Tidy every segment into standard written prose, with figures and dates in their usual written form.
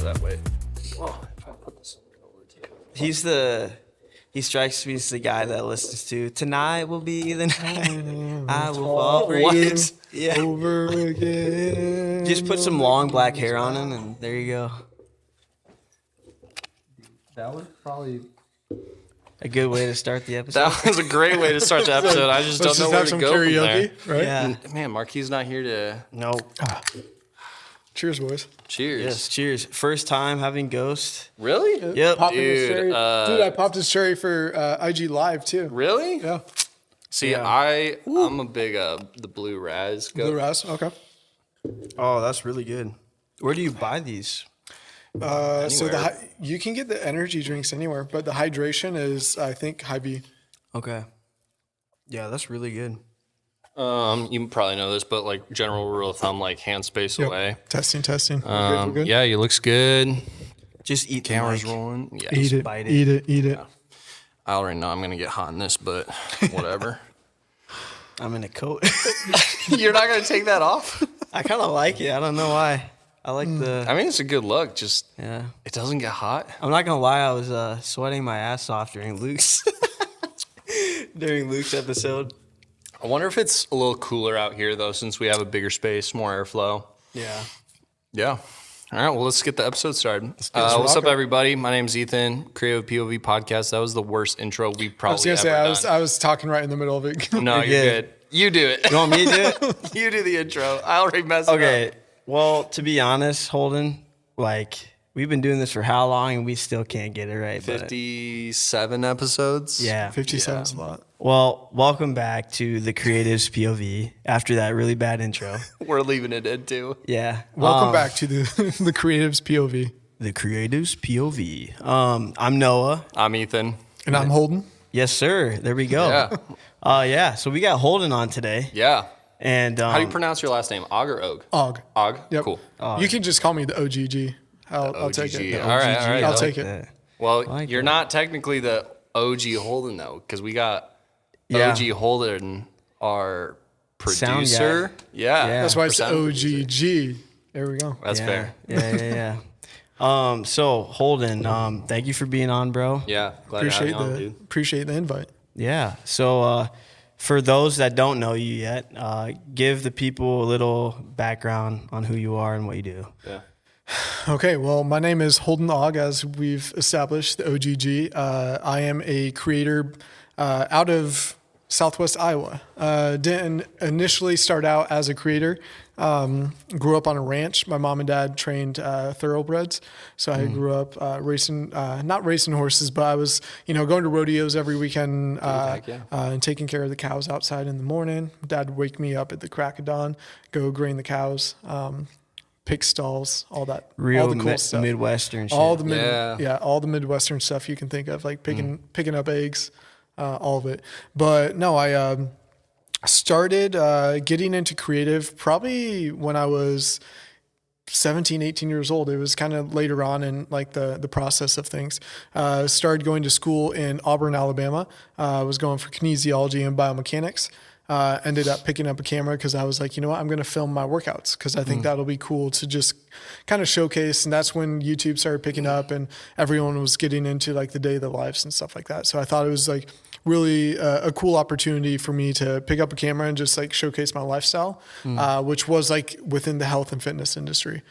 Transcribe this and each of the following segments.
that way. Oh, if I put this over to you. He strikes me as the guy that listens to "Tonight Will Be the Night I Will Fall for You." Yeah. Over again. Just put some long black hair on him, and there you go. That was probably A good way to start the episode. that was a great way to start the episode. I just don't know where to go from there. Right? Yeah. Man, Marquis not here to. No. Cheers, boys. Cheers. Yes. Cheers. First time having Ghost. Really? Yep. Popping his Dude, cherry. Dude, I popped his cherry for IG Live, too. Really? Yeah. See, Yeah. I'm a big the blue raz. Blue Raz. Okay. Oh, that's really good. Where do you buy these? So you can get the energy drinks anywhere, but the hydration is, I think, Hy-Vee. Okay. Yeah, that's really good. You probably know this, but like general rule of thumb, like hand space away. Testing. We're good. Yeah, you looks good. Just eat Cameras the mic. rolling. Yeah. Eat it. bite Eat it. I already know I'm gonna get hot in this, but whatever. I'm in a coat. You're not gonna take that off? I kind of like it. I don't know why. I like the. I mean, it's a good look. Just Yeah. it doesn't get hot. I'm not gonna lie. I was sweating my ass off during Luke's episode. I wonder if it's a little cooler out here though, since we have a bigger space, more airflow. Yeah. Yeah. All right. Well, let's get the episode started. What's up, everybody? My name's Ethan. Creative POV Podcast. That was the worst intro we've probably ever done. I was talking right in the middle of it. No, you're good. You do it. You want me to do it? You do the intro. I already messed it Okay. up. Well, to be honest, Holden, like we've been doing this for how long, and we still can't get it right. but- 57 episodes. Yeah. 57 is a lot. Well, welcome back to the Creatives POV after that really bad intro. We're leaving it in too. Yeah. Welcome back to the Creatives POV. The Creatives POV. I'm Noah. I'm Ethan. And I'm Holden. Yes, sir. There we go. Yeah. So we got Holden on today. Yeah. And How do you pronounce your last name? Ogg or Ogg? Ogg. Ogg? Yep. Cool. You can just call me the OGG. I'll take it. OGG. All right. I'll take it. Well, like you're that. not technically the OG Holden, though, because we got Yeah. OG Holden, our Sound producer. guy. Yeah. Yeah. That's why it's Sound producer. OGG. There we go. That's fair. Yeah. So Holden, thank you for being on, bro. Yeah. Glad to have you on, dude. Appreciate the invite. Yeah. So for those that don't know you yet, give the people a little background on who you are and what you do. Yeah. Okay, well, my name is Holden Ogg, as we've established, the OGG. I am a creator out of Southwest Iowa. Didn't initially start out as a creator. Grew up on a ranch. My mom and dad trained thoroughbreds, so I grew up racing, not racing horses, but I was, going to rodeos every weekend and taking care of the cows outside in the morning. Dad would wake me up at the crack of dawn, go grain the cows. Pick stalls, all that, Real all the cool stuff, Midwestern shit. all the all the Midwestern stuff you can think of, like picking up eggs, all of it. But no, I started getting into creative probably when I was 17, 18 years old. It was kind of later on in like the process of things. Started going to school in Auburn, Alabama. I was going for kinesiology and biomechanics. Ended up picking up a camera because I was like, you know what, I'm going to film my workouts because I think that'll be cool to just kind of showcase. And that's when YouTube started picking up and everyone was getting into like the day of their lives and stuff like that. So I thought it was like really a cool opportunity for me to pick up a camera and just like showcase my lifestyle, which was like within the health and fitness industry.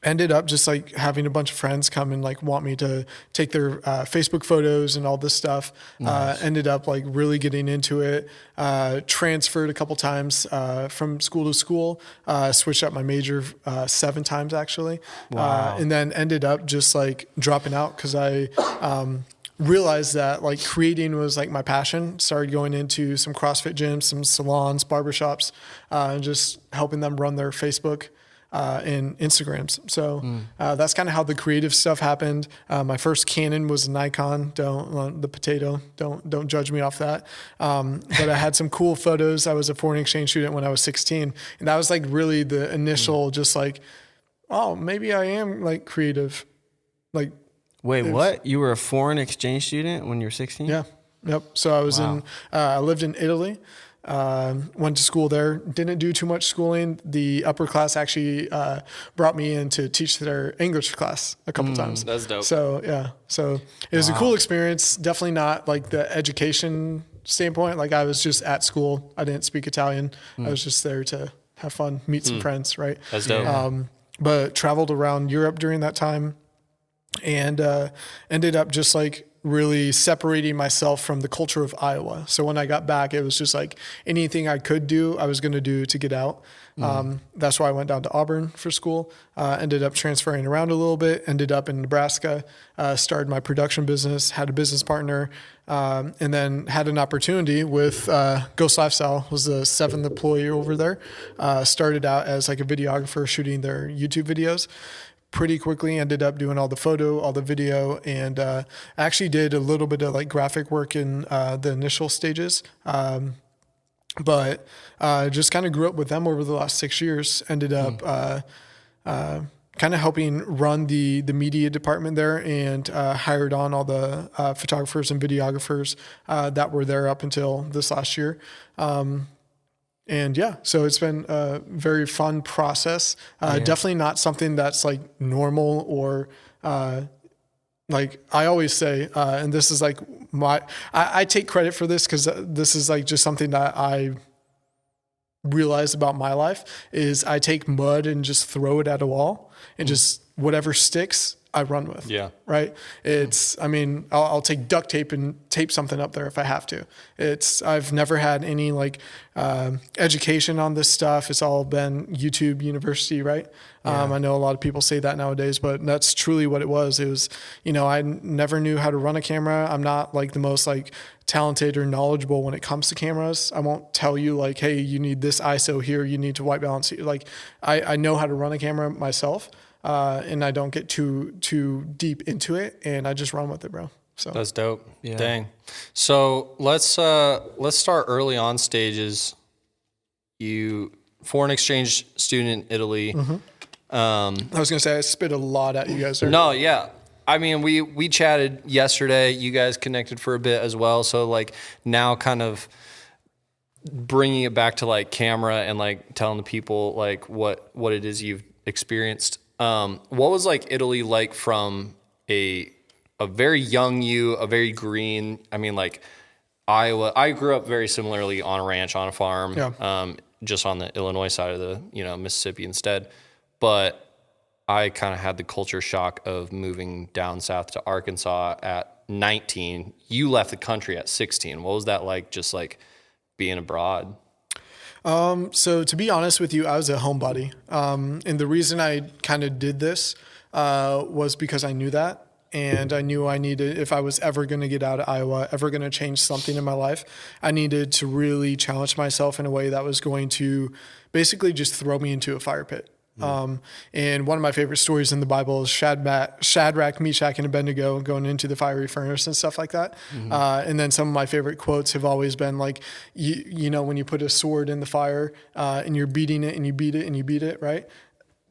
Ended up just like having a bunch of friends come and like want me to take their Facebook photos and all this stuff. Nice. Ended up like really getting into it. Transferred a couple times from school to school. Switched up my major 7 times actually. Wow. And then ended up just like dropping out because I realized that like creating was like my passion. Started going into some CrossFit gyms, some salons, barbershops, and just helping them run their Facebook and Instagrams. So that's kind of how the creative stuff happened. My first Canon was a Nikon. The potato. Don't judge me off that. But I had some cool photos. I was a foreign exchange student when I was 16, and that was like really the initial, just like, oh, maybe I am like creative. Like, Wait, what? You were a foreign exchange student when you were 16? yeah, yep. So I was I lived in Italy. Went to school there. Didn't do too much schooling. The upper class actually brought me in to teach their English class a couple times. That's dope. So yeah, so it was a cool experience. Definitely not like the education standpoint. Like I was just at school. I didn't speak Italian. I was just there to have fun, meet some friends, right? That's dope. But traveled around Europe during that time, and ended up just like really separating myself from the culture of Iowa. So when I got back, it was just like anything I could do, I was going to do to get out. That's why I went down to Auburn for school, ended up transferring around a little bit, ended up in Nebraska, started my production business, had a business partner, and then had an opportunity with Ghost Lifestyle, was the 7th employee over there. Started out as like a videographer shooting their YouTube videos. Pretty quickly ended up doing all the photo, all the video, and actually did a little bit of like graphic work in the initial stages. But just kind of grew up with them over the last 6 years. Ended up kind of helping run the media department there, and hired on all the photographers and videographers that were there up until this last year. And yeah, so it's been a very fun process. Definitely not something that's like normal or like I always say, and this is like I take credit for this because this is like just something that I realized about my life is I take mud and just throw it at a wall and just whatever sticks, I run with. Yeah. Right. It's, I mean, I'll take duct tape and tape something up there if I have to. I've never had any like, education on this stuff. It's all been YouTube university. Right. I know a lot of people say that nowadays, but that's truly what it was. It was, I never knew how to run a camera. I'm not like the most like talented or knowledgeable when it comes to cameras. I won't tell you like, hey, you need this ISO here. You need to white balance here. Like I know how to run a camera myself. And I don't get too deep into it, and I just run with it, bro. So that's dope. Yeah. Dang. So let's start early on stages. You foreign exchange student in Italy. I was gonna say I spit a lot at you guys there. No, yeah. I mean, we chatted yesterday. You guys connected for a bit as well. So like now, kind of bringing it back to like camera and like telling the people like what it is you've experienced. What was like Italy like from a very young you, a very green, I mean like Iowa, I grew up very similarly on a ranch, on a farm, just on the Illinois side of the, Mississippi instead. But I kind of had the culture shock of moving down south to Arkansas at 19. You left the country at 16. What was that like, just like being abroad? So to be honest with you, I was a homebody. And the reason I kind of did this, was because I knew that. And I knew I needed, if I was ever going to get out of Iowa, ever going to change something in my life, I needed to really challenge myself in a way that was going to basically just throw me into a fire pit. And one of my favorite stories in the Bible is Shadrach, Meshach, and Abednego going into the fiery furnace and stuff like that. And then some of my favorite quotes have always been like, when you put a sword in the fire and you're beating it and you beat it and you beat it, right?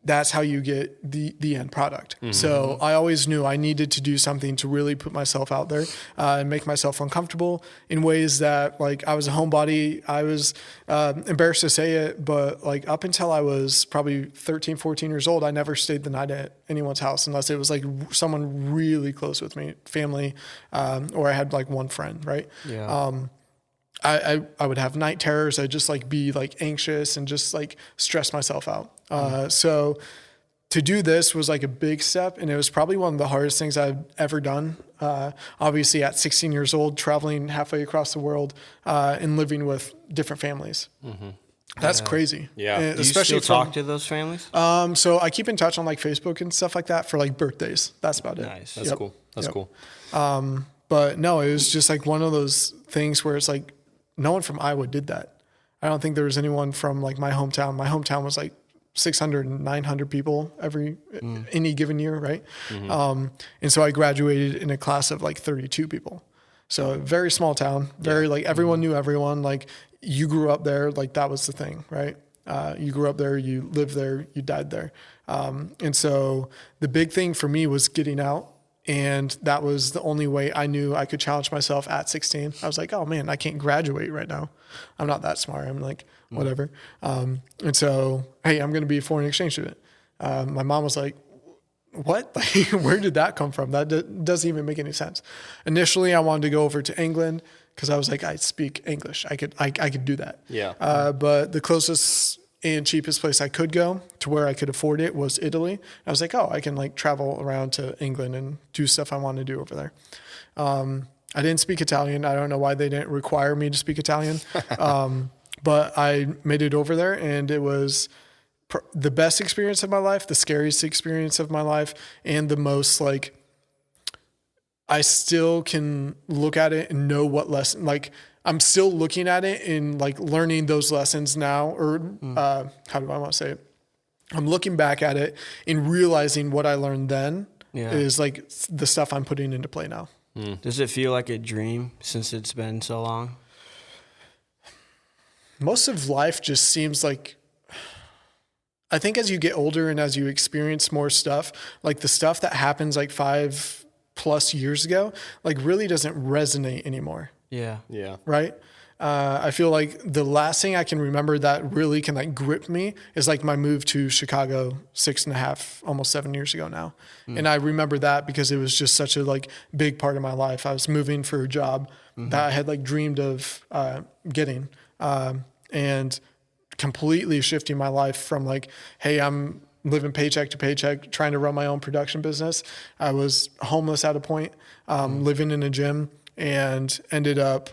That's how you get the end product. So I always knew I needed to do something to really put myself out there and make myself uncomfortable in ways that like I was a homebody. I was embarrassed to say it, but like up until I was probably 13, 14 years old, I never stayed the night at anyone's house unless it was like someone really close with me, family, or I had like one friend, right? Yeah. I would have night terrors. I'd just like be like anxious and just like stress myself out. So to do this was like a big step, and it was probably one of the hardest things I've ever done. Obviously at 16 years old, traveling halfway across the world, and living with different families. That's crazy. Yeah. Do you especially still talk to those families? So I keep in touch on like Facebook and stuff like that for like birthdays. That's about it. Nice. That's cool. That's cool. But no, it was just like one of those things where it's like, no one from Iowa did that. I don't think there was anyone from like my hometown. My hometown was like 600 and 900 people any given year. Right. And so I graduated in a class of like 32 people. So a very small town, very like everyone knew everyone. Like you grew up there, like that was the thing, right? You grew up there, you lived there, you died there. And so the big thing for me was getting out. And that was the only way I knew I could challenge myself at 16. I was like, oh man, I can't graduate right now. I'm not that smart. I'm like, whatever. And so, hey, I'm going to be a foreign exchange student. My mom was like, what? Like, where did that come from? That doesn't even make any sense. Initially, I wanted to go over to England because I was like, I speak English. I could do that. Yeah. But the closest and cheapest place I could go to where I could afford it was Italy. I was like, oh, I can like travel around to England and do stuff I want to do over there. I didn't speak Italian. I don't know why they didn't require me to speak Italian. But I made it over there, and it was the best experience of my life, the scariest experience of my life, and the most like, I still can look at it and know what lesson, like I'm still looking at it and like learning those lessons now, or how do I want to say it? I'm looking back at it and realizing what I learned then is like the stuff I'm putting into play now. Does it feel like a dream since it's been so long? Most of life just seems like, I think as you get older and as you experience more stuff, like the stuff that happens like 5+ years ago, like really doesn't resonate anymore. Yeah. Yeah. Right. I feel like the last thing I can remember that really can like grip me is like my move to Chicago 6.5, almost 7 years ago now. And I remember that because it was just such a like big part of my life. I was moving for a job that I had like dreamed of getting, and completely shifting my life from like, hey, I'm living paycheck to paycheck, trying to run my own production business. I was homeless at a point, living in a gym, and ended up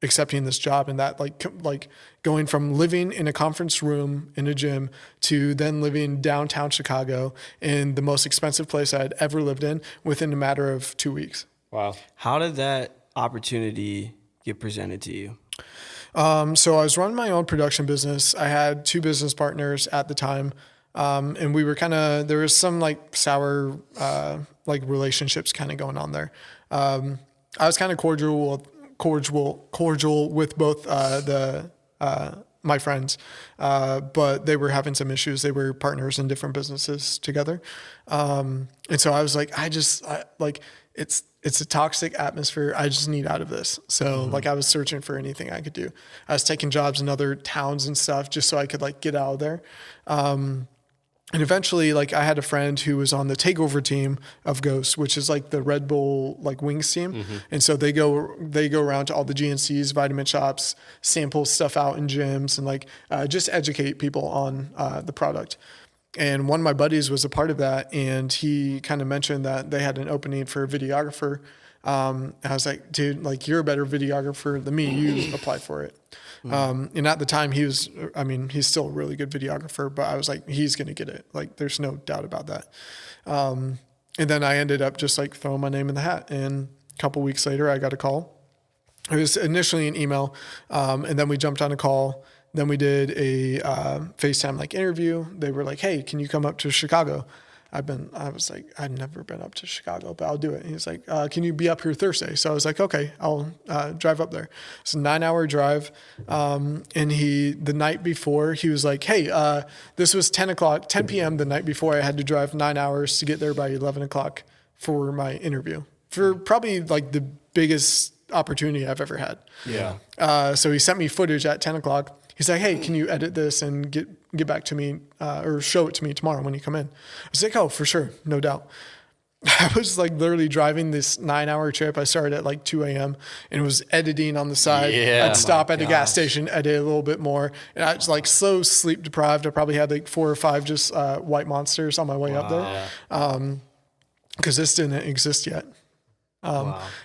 accepting this job. And that like going from living in a conference room in a gym to then living downtown Chicago in the most expensive place I had ever lived in within a matter of 2 weeks. Wow. How did that opportunity get presented to you? So I was running my own production business. I had 2 business partners at the time. And we were there was some like sour, like relationships kind of going on there. I was kind of cordial with both, my friends, but they were having some issues. They were partners in different businesses together. And so I was like, it's a toxic atmosphere. I just need out of this. So like I was searching for anything I could do. I was taking jobs in other towns and stuff just so I could like get out of there. And eventually like I had a friend who was on the takeover team of Ghost, which is like the Red Bull like wings team. And so they go around to all the GNCs, vitamin shops, sample stuff out in gyms, and like just educate people on the product. And one of my buddies was a part of that, and he kind of mentioned that they had an opening for a videographer. And I was like, dude, like you're a better videographer than me. You apply for it. And at the time he's still a really good videographer, but I was like, he's going to get it. Like there's no doubt about that. And then I ended up just like throwing my name in the hat, and a couple weeks later I got a call. It was initially an email. And then we jumped on a call. Then we did a FaceTime like interview. They were like, hey, can you come up to Chicago? I was like, I'd never been up to Chicago, but I'll do it. And he was like, can you be up here Thursday? So I was like, okay, I'll drive up there. It's a 9-hour drive. And the night before, he was like, hey, this was 10 p.m. the night before. I had to drive 9 hours to get there by 11 o'clock for my interview, for probably like the biggest opportunity I've ever had. Yeah. So he sent me footage at 10 o'clock. He's like, hey, can you edit this and get back to me or show it to me tomorrow when you come in? I was like, oh, for sure. No doubt. I was like literally driving this 9-hour trip. I started at like 2 a.m. and was editing on the side. Yeah. I'd stop at a gas station, edit a little bit more. And I was like so sleep deprived. I probably had like 4 or 5 just white monsters on my way up there. Because this didn't exist yet.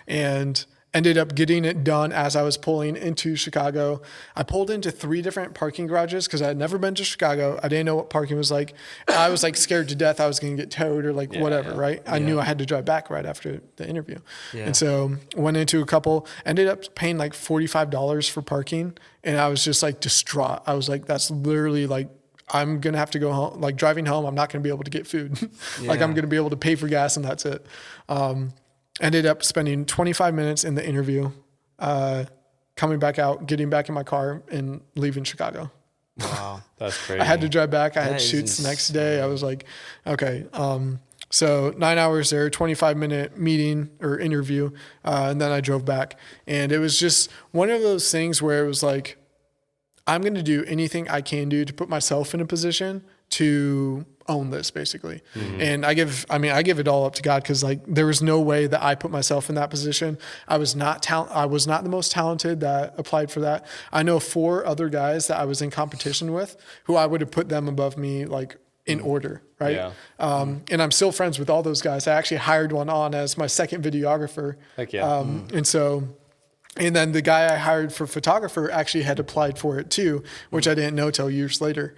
And ended up getting it done as I was pulling into Chicago. I pulled into 3 different parking garages because I had never been to Chicago. I didn't know what parking was like. I was like scared to death I was going to get towed or like whatever, right? I knew I had to drive back right after the interview. Yeah. And so went into a couple, ended up paying like $45 for parking. And I was just like distraught. I was like, that's literally like, I'm going to have to go home, like driving home. I'm not going to be able to get food. Like I'm going to be able to pay for gas and that's it. Ended up spending 25 minutes in the interview, coming back out, getting back in my car, and leaving Chicago. Wow, that's crazy. I had to drive back. I had shoots the next day. I was like, okay. So 9 hours there, 25-minute meeting or interview, and then I drove back. And it was just one of those things where it was like, I'm going to do anything I can do to put myself in a position to own this, basically. And I give it all up to God, because like there was no way that I put myself in that position. I was not the most talented that applied for that. I know 4 other guys that I was in competition with who I would have put them above me, like in order, right? Yeah. And I'm still friends with all those guys. I actually hired one on as my second videographer. Heck yeah. And then the guy I hired for photographer actually had applied for it too, which I didn't know till years later.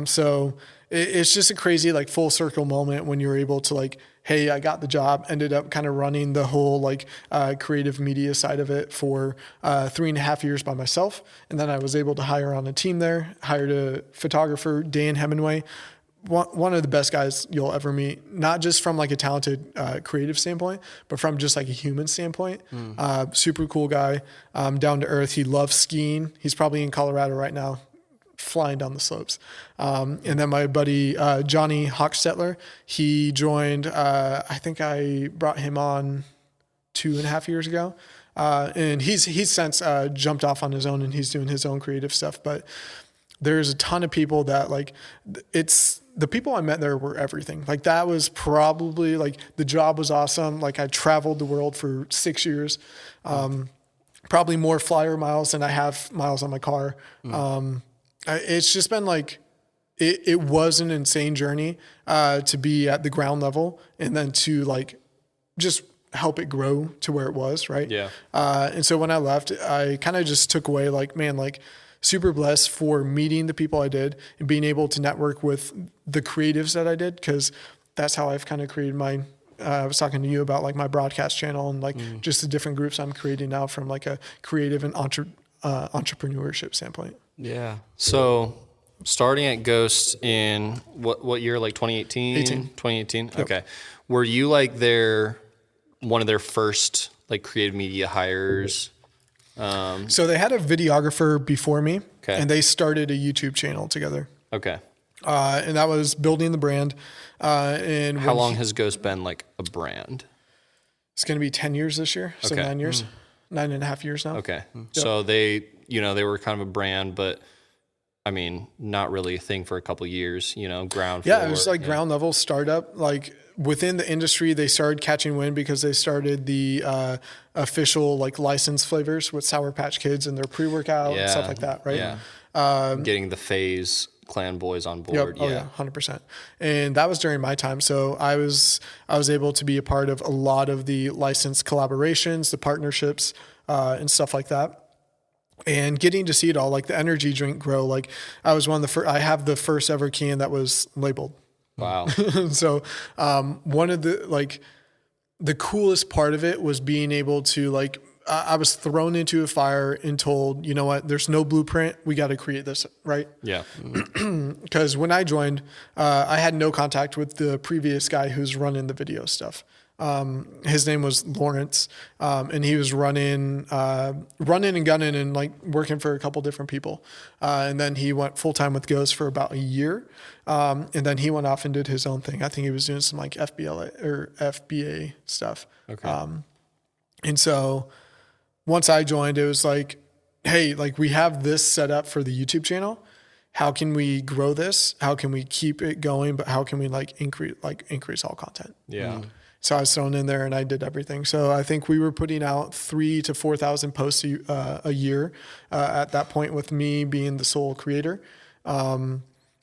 So it's just a crazy like full circle moment when you're able to like, hey, I got the job, ended up kind of running the whole like creative media side of it for 3.5 years by myself. And then I was able to hire on a team there, hired a photographer, Dan Hemingway, one of the best guys you'll ever meet, not just from like a talented creative standpoint, but from just like a human standpoint. Super cool guy, down to earth. He loves skiing. He's probably in Colorado right now, flying down the slopes. And then my buddy Johnny Hochstetler, he joined, I think I brought him on 2.5 years ago. And he's since jumped off on his own, and he's doing his own creative stuff. But there's a ton of people that like, it's the people I met there were everything. Like that was probably like, the job was awesome. Like I traveled the world for 6 years, probably more flyer miles than I have miles on my car. It's just been like, it was an insane journey to be at the ground level and then to like just help it grow to where it was. Right. Yeah. And so when I left, I kind of just took away like, man, like super blessed for meeting the people I did and being able to network with the creatives that I did. Cause that's how I've kind of created my, I was talking to you about like my broadcast channel and like just the different groups I'm creating now from like a creative and entrepreneurship standpoint. Yeah. So starting at Ghost in what year, like 2018? 2018. Yep. Okay. Were you like one of their first like creative media hires? So they had a videographer before me, Okay. and they started a YouTube channel together. Okay. And that was building the brand. And How long has Ghost been like a brand? It's going to be 10 years this year. So Okay. 9 years, 9.5 years now. Okay. So they were kind of a brand, but I mean, not really a thing for a couple of years, ground floor. Yeah, it was like ground level startup. Like within the industry, they started catching wind because they started the official like licensed flavors with Sour Patch Kids and their pre-workout and stuff like that, right? Yeah. Getting the Phase Clan boys on board. Yep. Oh yeah, 100%. And that was during my time. So I was able to be a part of a lot of the licensed collaborations, the partnerships, and stuff like that. And getting to see it all, like the energy drink grow. Like I was one of the first, I have the first ever can that was labeled. Wow. So one of the coolest part of it was being able to like, I was thrown into a fire and told, you know what, there's no blueprint. We got to create this, right? Yeah. Because when I joined, I had no contact with the previous guy who's running the video stuff. His name was Lawrence, and he was running and gunning and like working for a couple different people. And then he went full time with Ghost for about a year. And then he went off and did his own thing. I think he was doing some like FBA stuff. Okay. And so once I joined, it was like, hey, like we have this set up for the YouTube channel. How can we grow this? How can we keep it going? But how can we increase all content? Yeah. So I was thrown in there and I did everything. So I think we were putting out 3,000 to 4,000 posts a year at that point, with me being the sole creator.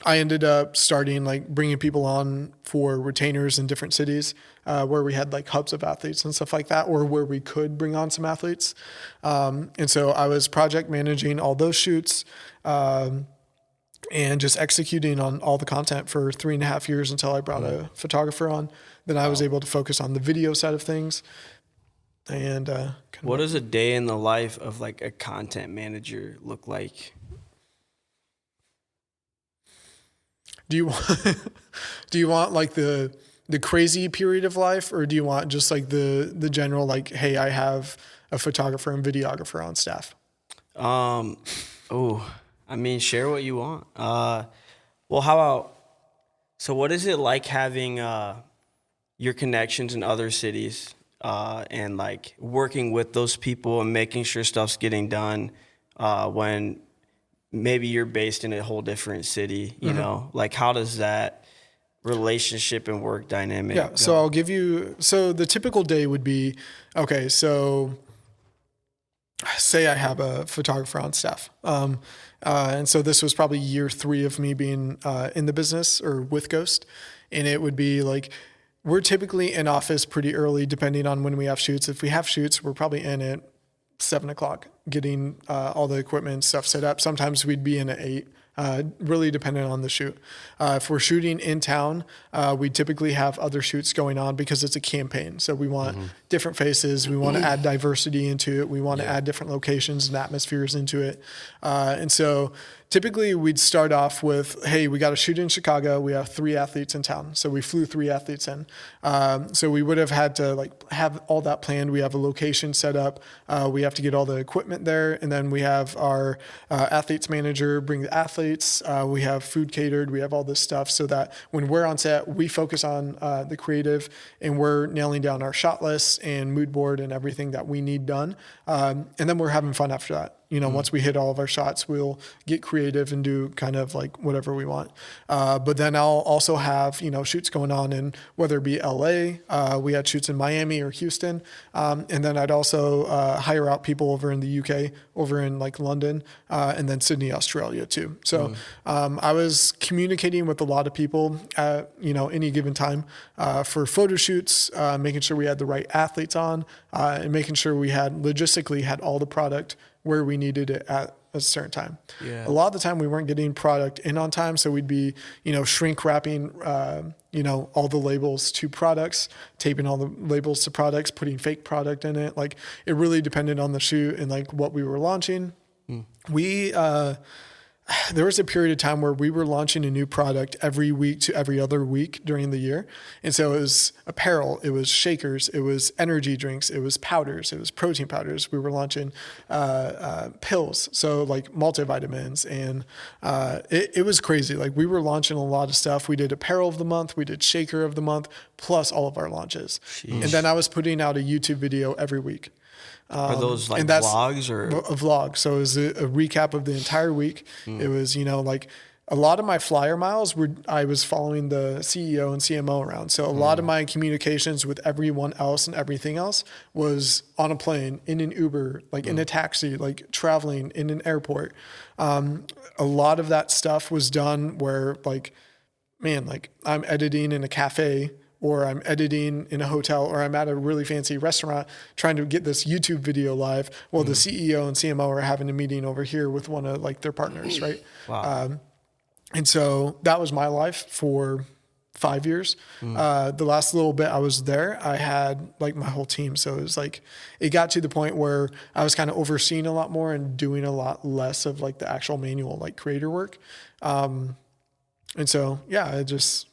I ended up starting like bringing people on for retainers in different cities where we had like hubs of athletes and stuff like that, or where we could bring on some athletes. And so I was project managing all those shoots and just executing on all the content for 3.5 years until I brought a photographer on. Then I was able to focus on the video side of things. And what does a day in the life of like a content manager look like? Do you want like the crazy period of life, or do you want just like the general like, hey, I have a photographer and videographer on staff? I mean, share what you want. Well, how about, so what is it like having your connections in other cities, and like working with those people and making sure stuff's getting done, when maybe you're based in a whole different city, you know, like how does that relationship and work dynamic Yeah. go? So I'll give you, so the typical day would be, okay, so say I have a photographer on staff. And so this was probably year 3 of me being in the business or with Ghost. And it would be like, we're typically in office pretty early, depending on when we have shoots. If we have shoots, we're probably in at 7:00, getting all the equipment and stuff set up. Sometimes we'd be in at 8. Really dependent on the shoot. If we're shooting in town, we typically have other shoots going on because it's a campaign. So we want different faces. We want to add diversity into it. We want to add different locations and atmospheres into it. And so typically we'd start off with, hey, we got a shoot in Chicago. We have 3 athletes in town. So we flew 3 athletes in. So we would have had to like have all that planned. We have a location set up. We have to get all the equipment there. And then we have our athletes manager bring the athletes. We have food catered. We have all this stuff so that when we're on set, we focus on the creative and we're nailing down our shot lists and mood board and everything that we need done. And then we're having fun after that. You know, once we hit all of our shots, we'll get creative and do kind of like whatever we want. But then I'll also have, you know, shoots going on in whether it be LA, we had shoots in Miami or Houston. And then I'd also hire out people over in the UK, over in like London, and then Sydney, Australia too. So I was communicating with a lot of people at, you know, any given time for photo shoots, making sure we had the right athletes on, and making sure we had logistically had all the product where we needed it at a certain time. Yeah. A lot of the time we weren't getting product in on time. So we'd be, you know, shrink wrapping, you know, all the labels to products, taping all the labels to products, putting fake product in it. Like it really depended on the shoot and like what we were launching. There was a period of time where we were launching a new product every week to every other week during the year. And so it was apparel, it was shakers, it was energy drinks, it was powders, it was protein powders. We were launching pills, so like multivitamins. And it was crazy. Like we were launching a lot of stuff. We did apparel of the month, we did shaker of the month, plus all of our launches. And then I was putting out a YouTube video every week. Are those like vlogs or a vlog? So it was a recap of the entire week. It was, you know, like a lot of my flyer miles I was following the CEO and CMO around. So a lot of my communications with everyone else and everything else was on a plane, in an Uber, like in a taxi, like traveling in an airport. A lot of that stuff was done where like, man, like I'm editing in a cafe, or I'm editing in a hotel, or I'm at a really fancy restaurant trying to get this YouTube video live while the CEO and CMO are having a meeting over here with one of like their partners, right? Wow. And so that was my life for 5 years. The last little bit I was there, I had like my whole team. So it was like, it got to the point where I was kind of overseeing a lot more and doing a lot less of like the actual manual, like creator work. And so, yeah, it just,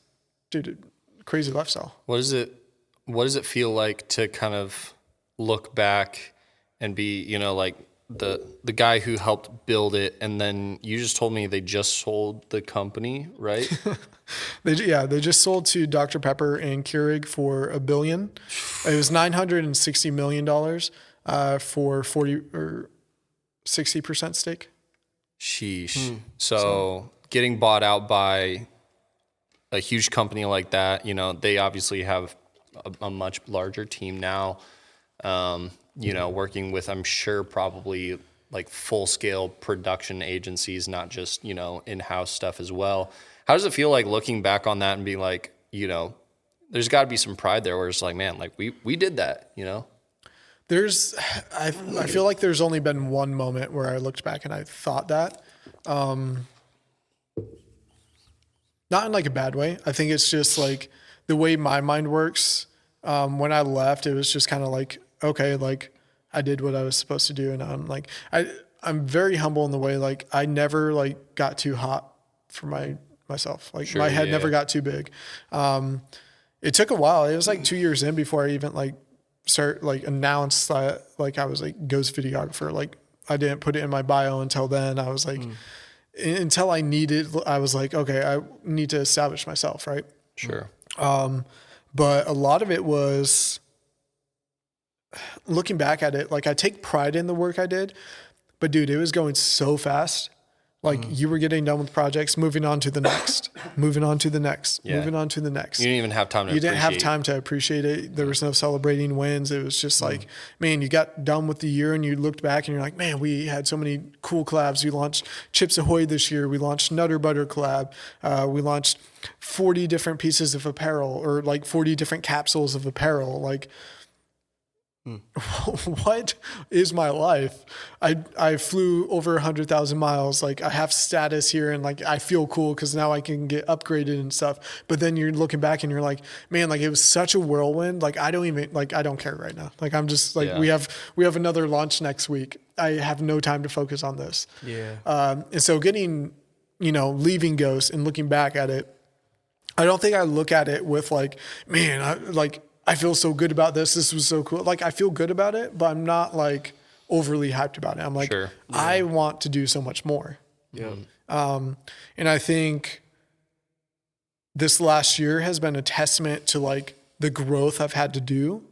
dude, crazy lifestyle. What does it feel like to kind of look back and be, you know, like the guy who helped build it, and then you just told me they just sold the company, right? They just sold to Dr. Pepper and Keurig for $1 billion. It was $960 million for 40 or 60% stake. Sheesh. So getting bought out by a huge company like that, you know, they obviously have a much larger team now, you know, working with, I'm sure, probably like full scale production agencies, not just, you know, in-house stuff as well. How does it feel like looking back on that and be like, you know, there's got to be some pride there where it's like, man, like we did that, you know? I feel like there's only been one moment where I looked back and I thought that, not in like a bad way. I think it's just like the way my mind works. When I left, it was just kind of like, okay, like I did what I was supposed to do. And I'm like, I'm very humble in the way, like I never like got too hot for myself. Like my head never got too big. It took a while. It was like 2 years in before I even like announced that like I was like ghost videographer. Like I didn't put it in my bio until then. I was like, until I was like, okay, I need to establish myself. Right. Sure. But a lot of it was looking back at it. Like I take pride in the work I did, but dude, it was going so fast. Like you were getting done with projects, moving on to the next, moving on to the next, moving on to the next. You didn't even have time to You didn't have time to appreciate it. There was no celebrating wins. It was just like, man, you got done with the year and you looked back and you're like, man, we had so many cool collabs. We launched Chips Ahoy this year. We launched Nutter Butter collab. We launched 40 different pieces of apparel, or like 40 different capsules of apparel. Like, what is my life? I flew over 100,000 miles. Like I have status here and like I feel cool because now I can get upgraded and stuff. But then you're looking back and you're like, man, like it was such a whirlwind. Like I don't care right now. Like I'm just like, we have another launch next week. I have no time to focus on this. Yeah. And so getting, leaving Ghost and looking back at it, I don't think I look at it with like, man, I feel so good about this. This was so cool. Like I feel good about it, but I'm not like overly hyped about it. I'm like, I want to do so much more. Yeah. And I think this last year has been a testament to like the growth I've had to do.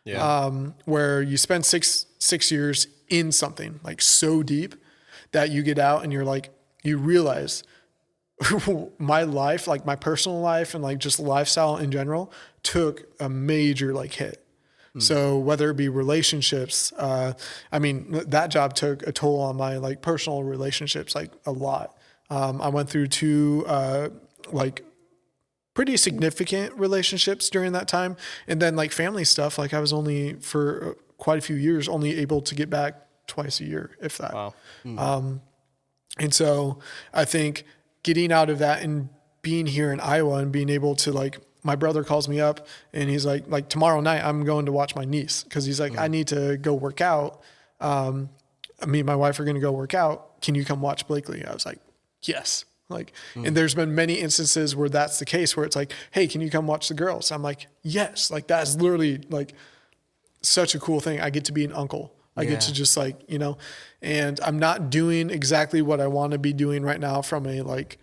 Yeah. Where you spend six years in something like so deep that you get out and you're like, you realize my life, like my personal life and like just lifestyle in general, took a major like hit. So whether it be relationships, I mean, that job took a toll on my like personal relationships, like a lot. I went through two like pretty significant relationships during that time. And then like family stuff, like I was only for quite a few years, only able to get back twice a year, if that. Wow. And so I think getting out of that and being here in Iowa and being able to like, my brother calls me up and he's like tomorrow night I'm going to watch my niece. Cause he's like, I need to go work out. Me and my wife are going to go work out. Can you come watch Blakely? I was like, yes. Like, and there's been many instances where that's the case where it's like, hey, can you come watch the girls? I'm like, yes. Like that's literally like such a cool thing. I get to be an uncle. I get to just like, and I'm not doing exactly what I want to be doing right now from a like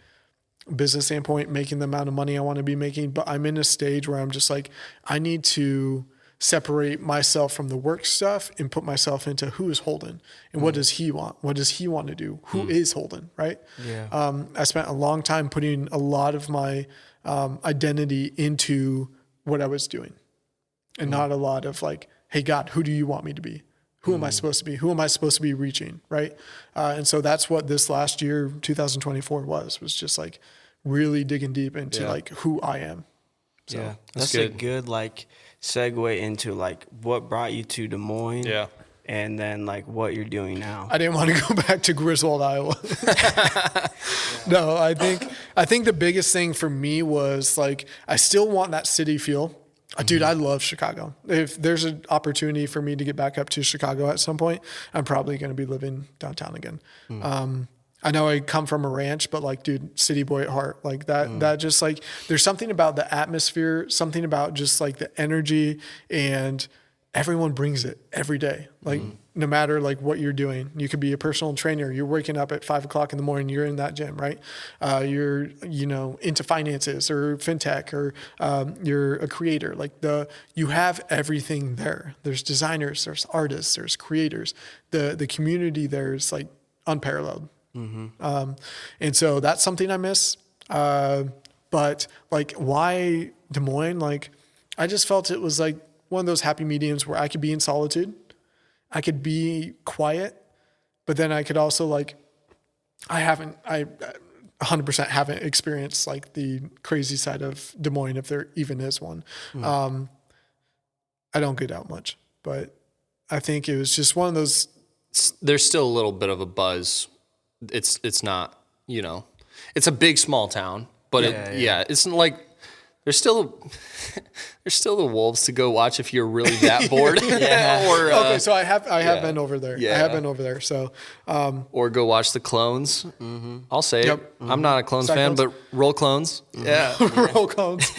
business standpoint, making the amount of money I want to be making, but I'm in a stage where I'm just like, I need to separate myself from the work stuff and put myself into who is Holden and what does he want? What does he want to do? Who is Holden? Right. Yeah. I spent a long time putting a lot of my identity into what I was doing and not a lot of like, hey God, who do you want me to be? Who am I supposed to be? Who am I supposed to be reaching? Right. And so that's what this last year, 2024 was just like really digging deep into like who I am. So yeah. That's a good like segue into like what brought you to Des Moines. Yeah. And then like what you're doing now. I didn't want to go back to Griswold, Iowa. No, I think the biggest thing for me was like, I still want that city feel. Dude, I love Chicago. If there's an opportunity for me to get back up to Chicago at some point, I'm probably going to be living downtown again. I know I come from a ranch, but like, dude, city boy at heart, like that just like, there's something about the atmosphere, something about just like the energy, and everyone brings it every day. Like no matter like what you're doing, you could be a personal trainer. You're waking up at 5 o'clock in the morning, you're in that gym, right? You're, into finances or fintech, or you're a creator. Like you have everything there. There's designers, there's artists, there's creators. The community there is like unparalleled. And so that's something I miss. But like, why Des Moines? Like, I just felt it was like one of those happy mediums where I could be in solitude, I could be quiet, but then I could also like, I 100% haven't experienced like the crazy side of Des Moines, if there even is one. I don't get out much, but I think it was just one of those. There's still a little bit of a buzz. It's not, it's a big small town, but it's like there's still the wolves to go watch if you're really that bored. Okay, so I have been over there. I have been over there. So or go watch the Clones. I'll say it. I'm not a Clones fan, but roll Clones. Yeah, roll Clones.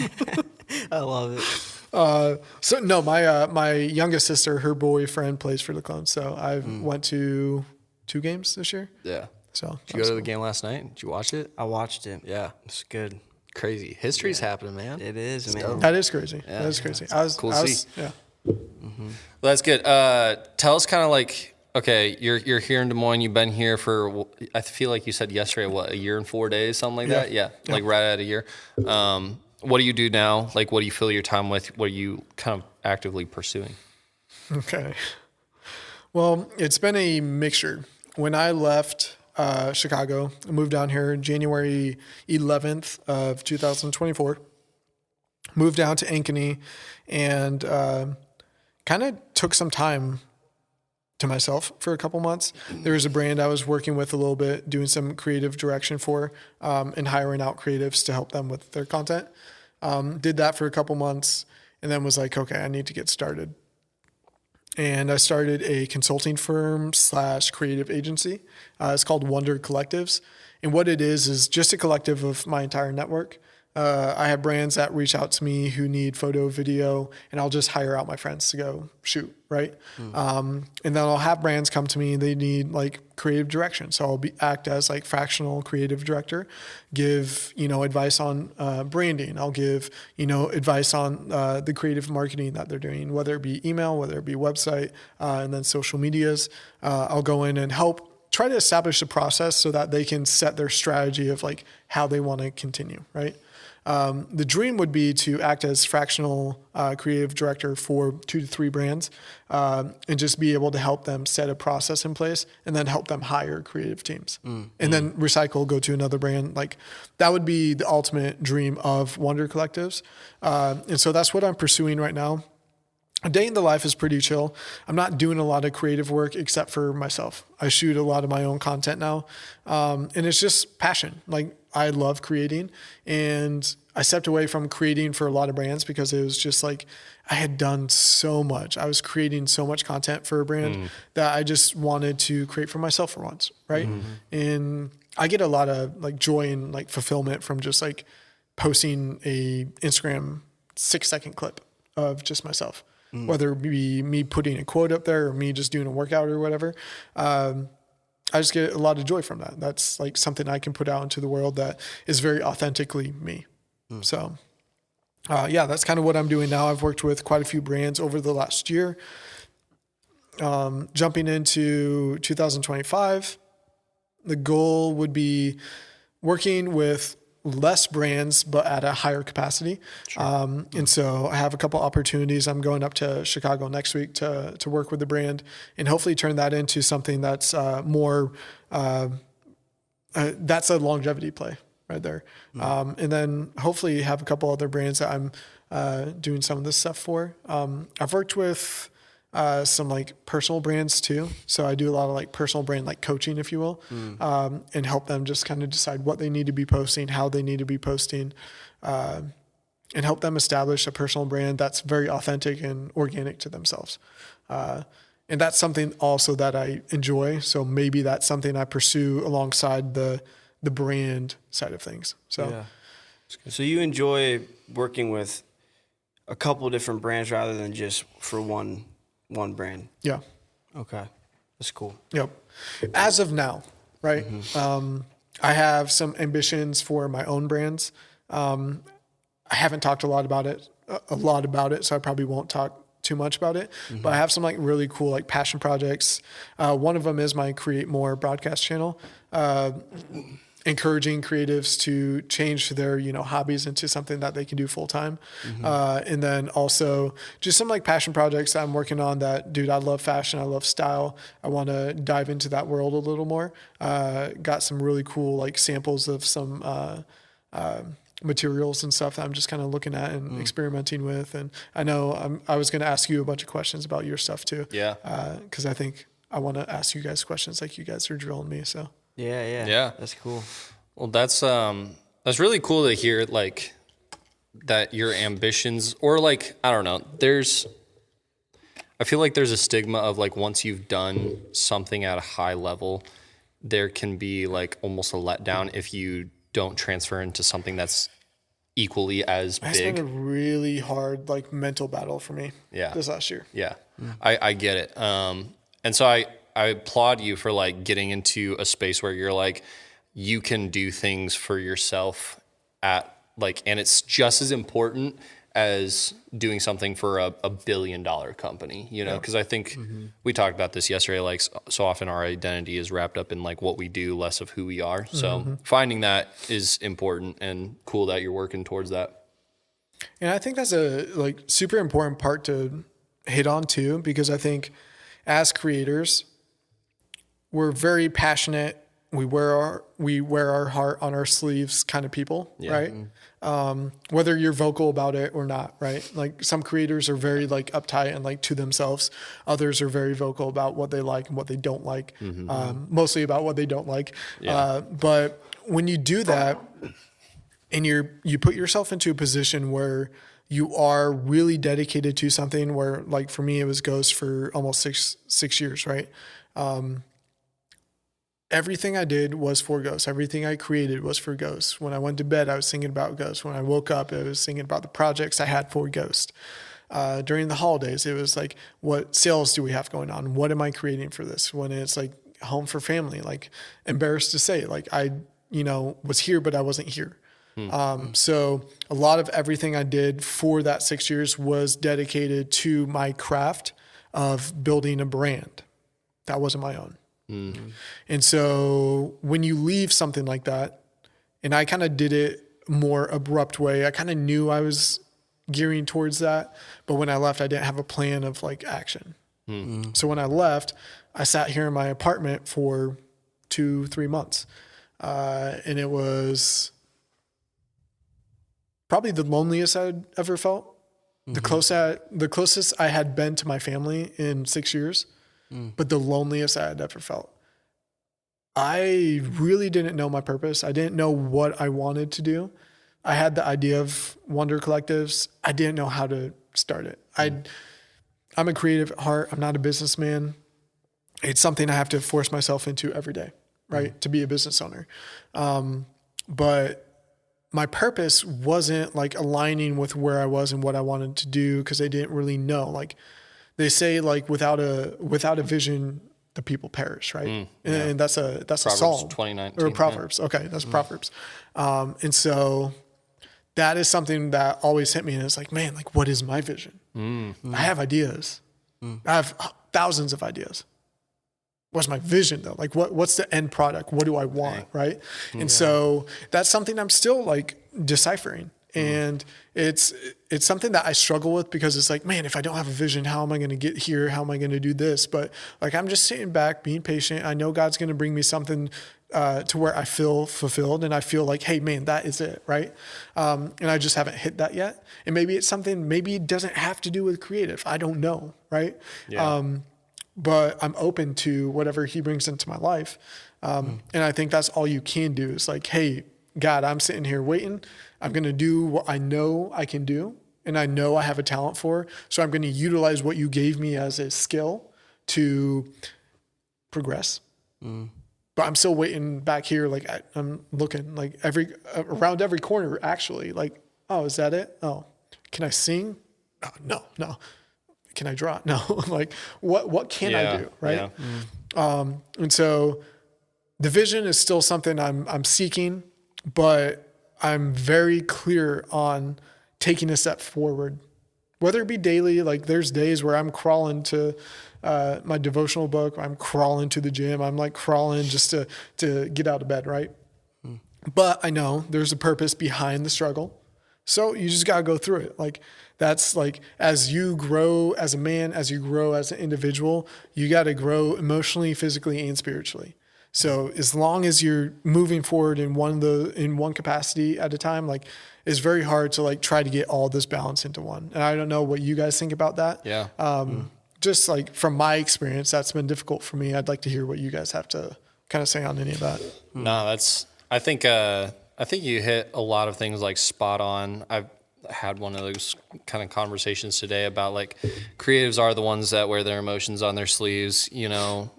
I love it. So no, my youngest sister, her boyfriend plays for the Clones. So I went to 2 games this year. Yeah. So did you go to the game last night? Did you watch it? I watched it. Yeah, it's good. Crazy. History's happening, man. It is, man. That is crazy. That is crazy. Cool to see. Yeah. Well, that's good. Tell us kind of like, okay, you're here in Des Moines. You've been here for, I feel like you said yesterday, what, a year and 4 days, something like that? Yeah, like right at a year. What do you do now? Like, what do you fill your time with? What are you kind of actively pursuing? Okay. Well, it's been a mixture. When I left Chicago, I moved down here January 11th of 2024. Moved down to Ankeny and kind of took some time to myself for a couple months. There was a brand I was working with a little bit, doing some creative direction for, and hiring out creatives to help them with their content. Did that for a couple months and then was like, okay, I need to get started. And I started a consulting firm / creative agency. It's called Wonder Collectives. And what it is just a collective of my entire network. I have brands that reach out to me who need photo, video, and I'll just hire out my friends to go shoot, right? And then I'll have brands come to me, they need like creative direction. So I'll act as like fractional creative director, give, advice on branding. I'll give, advice on the creative marketing that they're doing, whether it be email, whether it be website, and then social medias. I'll go in and help try to establish a process so that they can set their strategy of like how they want to continue, right? The dream would be to act as fractional creative director for 2 to 3 brands and just be able to help them set a process in place and then help them hire creative teams and then recycle, go to another brand. Like that would be the ultimate dream of Wonder Collectives. And so that's what I'm pursuing right now. A day in the life is pretty chill. I'm not doing a lot of creative work except for myself. I shoot a lot of my own content now. And it's just passion. Like I love creating, and I stepped away from creating for a lot of brands because it was just like, I had done so much. I was creating so much content for a brand that I just wanted to create for myself for once. Right. And I get a lot of like joy and like fulfillment from just like posting a Instagram 6-second clip of just myself. Whether it be me putting a quote up there or me just doing a workout or whatever. I just get a lot of joy from that. That's like something I can put out into the world that is very authentically me. So, that's kind of what I'm doing now. I've worked with quite a few brands over the last year. Jumping into 2025, the goal would be working with less brands, but at a higher capacity. Sure. And so I have a couple opportunities. I'm going up to Chicago next week to work with the brand and hopefully turn that into something that's more, that's a longevity play right there. And then hopefully have a couple other brands that I'm doing some of this stuff for. I've worked with some like personal brands too. So I do a lot of like personal brand, like coaching, if you will, and help them just kind of decide what they need to be posting, how they need to be posting, and help them establish a personal brand that's very authentic and organic to themselves. And that's something also that I enjoy. So maybe that's something I pursue alongside the brand side of things. So, So you enjoy working with a couple different brands rather than just for one brand. Yeah. Okay. That's cool. Yep. As of now, right? I have some ambitions for my own brands. I haven't talked a lot about it, so I probably won't talk too much about it, but I have some like really cool, like passion projects. One of them is my Create More broadcast channel, encouraging creatives to change their, hobbies into something that they can do full time. And then also just some like passion projects that I'm working on that, dude, I love fashion. I love style. I want to dive into that world a little more. Got some really cool like samples of some, materials and stuff that I'm just kind of looking at and experimenting with. And I know I was going to ask you a bunch of questions about your stuff too. Yeah. Cause I think I want to ask you guys questions like you guys are drilling me. So. Yeah. That's cool. Well, that's really cool to hear, like, that your ambitions, or like, I don't know, I feel like there's a stigma of like, once you've done something at a high level, there can be like almost a letdown if you don't transfer into something that's equally as big. It's been a really hard like mental battle for me this last year. Yeah. I get it. And so I applaud you for like getting into a space where you're like, you can do things for yourself at like, and it's just as important as doing something for a $1 billion company, you know, because I think we talked about this yesterday, like so often our identity is wrapped up in like what we do, less of who we are. So finding that is important, and cool that you're working towards that. And I think that's a like super important part to hit on too, because I think as creators, we're very passionate. We wear our heart on our sleeves kind of people, right? Whether you're vocal about it or not, right? Like some creators are very like uptight and like to themselves. Others are very vocal about what they like and what they don't like. Mostly about what they don't like. But when you do that and you put yourself into a position where you are really dedicated to something, where like for me, it was Ghost for almost six years, right? Everything I did was for Ghost. Everything I created was for Ghost. When I went to bed, I was thinking about Ghost. When I woke up, I was thinking about the projects I had for Ghost. During the holidays, it was like, what sales do we have going on? What am I creating for this? When it's like home for family, like embarrassed to say, like I, was here, but I wasn't here. So a lot of everything I did for that 6 years was dedicated to my craft of building a brand that wasn't my own. And so when you leave something like that, and I kind of did it more abrupt way, I kind of knew I was gearing towards that. But when I left, I didn't have a plan of like action. So when I left, I sat here in my apartment for 2-3 months. And it was probably the loneliest I'd ever felt. The closest I had been to my family in 6 years. But the loneliest I had ever felt. I really didn't know my purpose. I didn't know what I wanted to do. I had the idea of Wonder Collectives. I didn't know how to start it. I'm a creative at heart. I'm not a businessman. It's something I have to force myself into every day, right? To be a business owner. But my purpose wasn't like aligning with where I was and what I wanted to do, because I didn't really know. Like, they say like without a vision, the people perish, right? And that's a Psalm 2019 or Proverbs. Yeah. Okay, that's Proverbs. And so that is something that always hit me, and it's like, man, like what is my vision? I have ideas. I have thousands of ideas. What's my vision though? Like what's the end product? What do I want, right? And so that's something I'm still like deciphering. And it's something that I struggle with, because it's like, man, if I don't have a vision, how am I going to get here? How am I going to do this? But like, I'm just sitting back, being patient. I know God's going to bring me something to where I feel fulfilled, and I feel like, hey, man, that is it, right? And I just haven't hit that yet. And maybe it's something, maybe it doesn't have to do with creative. I don't know, right? Yeah. But I'm open to whatever he brings into my life. And I think that's all you can do is like, hey, God, I'm sitting here waiting. I'm going to do what I know I can do, and I know I have a talent for. So I'm going to utilize what you gave me as a skill to progress. But I'm still waiting back here. Like I'm looking like around every corner, actually. Like, oh, is that it? Oh, can I sing? Oh, no. Can I draw? No. Like what can I do? Right. Yeah. And so the vision is still something I'm seeking, but I'm very clear on taking a step forward, whether it be daily. Like there's days where I'm crawling to my devotional book. I'm crawling to the gym. I'm like crawling just to get out of bed. Right. But I know there's a purpose behind the struggle. So you just got to go through it. Like that's like, as you grow as a man, as you grow as an individual, you got to grow emotionally, physically, and spiritually. So as long as you're moving forward in one capacity at a time, like it's very hard to like try to get all this balance into one. And I don't know what you guys think about that. Yeah. Just like from my experience, that's been difficult for me. I'd like to hear what you guys have to kind of say on any of that. No, I think you hit a lot of things like spot on. I've had one of those kind of conversations today about like creatives are the ones that wear their emotions on their sleeves.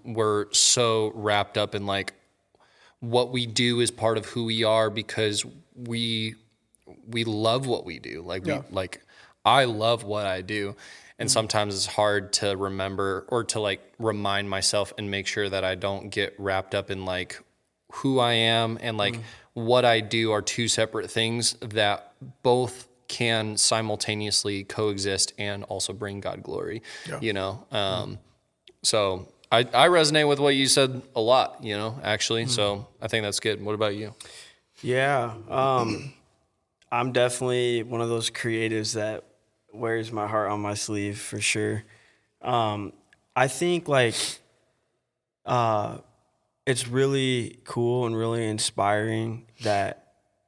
We're so wrapped up in like what we do is part of who we are, because we love what we do. Like I love what I do. And sometimes it's hard to remember or to like remind myself and make sure that I don't get wrapped up in like who I am and like what I do are two separate things that both can simultaneously coexist and also bring God glory, you know? So I resonate with what you said a lot, you know, actually. So I think that's good. What about you? Yeah. I'm definitely one of those creatives that wears my heart on my sleeve for sure. I think like it's really cool and really inspiring that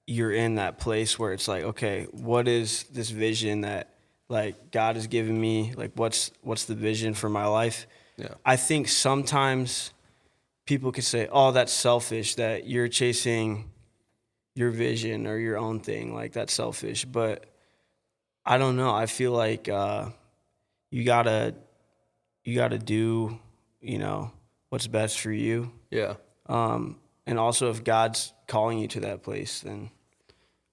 you're in that place where it's like, okay, what is this vision that like God has given me? Like what's the vision for my life? Yeah. I think sometimes people could say, oh, that's selfish that you're chasing your vision or your own thing. Like that's selfish. But I don't know. I feel like you gotta do, you know, what's best for you. Yeah. And also if God's calling you to that place, then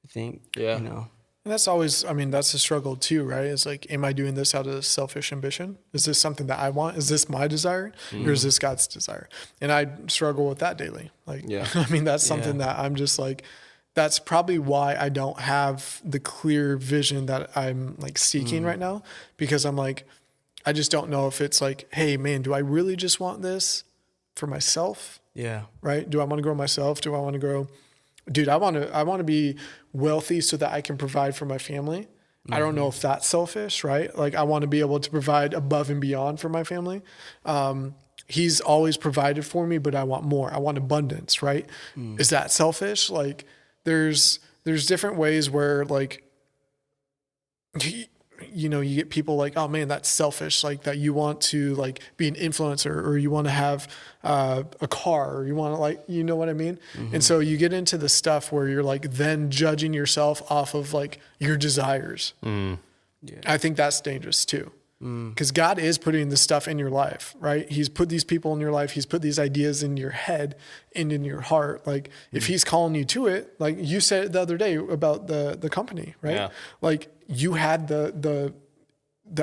I think, Yeah. you know. And that's always, I mean, that's a struggle too, right? It's like, am I doing this out of selfish ambition? Is this something that I want? Is this my desire or is this God's desire? And I struggle with that daily. Like, I mean, that's something that I'm just like, that's probably why I don't have the clear vision that I'm like seeking right now, because I'm like, I just don't know if it's like, hey man, do I really just want this for myself? Yeah. Right? Do I want to grow myself? Do I want to grow? Dude, I want to be wealthy so that I can provide for my family. I don't know if that's selfish, right? Like I want to be able to provide above and beyond for my family. He's always provided for me, but I want more. I want abundance, right? Is that selfish? Like there's different ways where like, you know, you get people like, oh man, that's selfish. Like that you want to like be an influencer or you want to have a car or you want to like, you know what I mean? And so you get into the stuff where you're like then judging yourself off of like your desires. I think that's dangerous too. Because God is putting this stuff in your life, right? He's put these people in your life. He's put these ideas in your head and in your heart. Like if he's calling you to it, like you said it the other day about the company, right? Yeah. Like you had the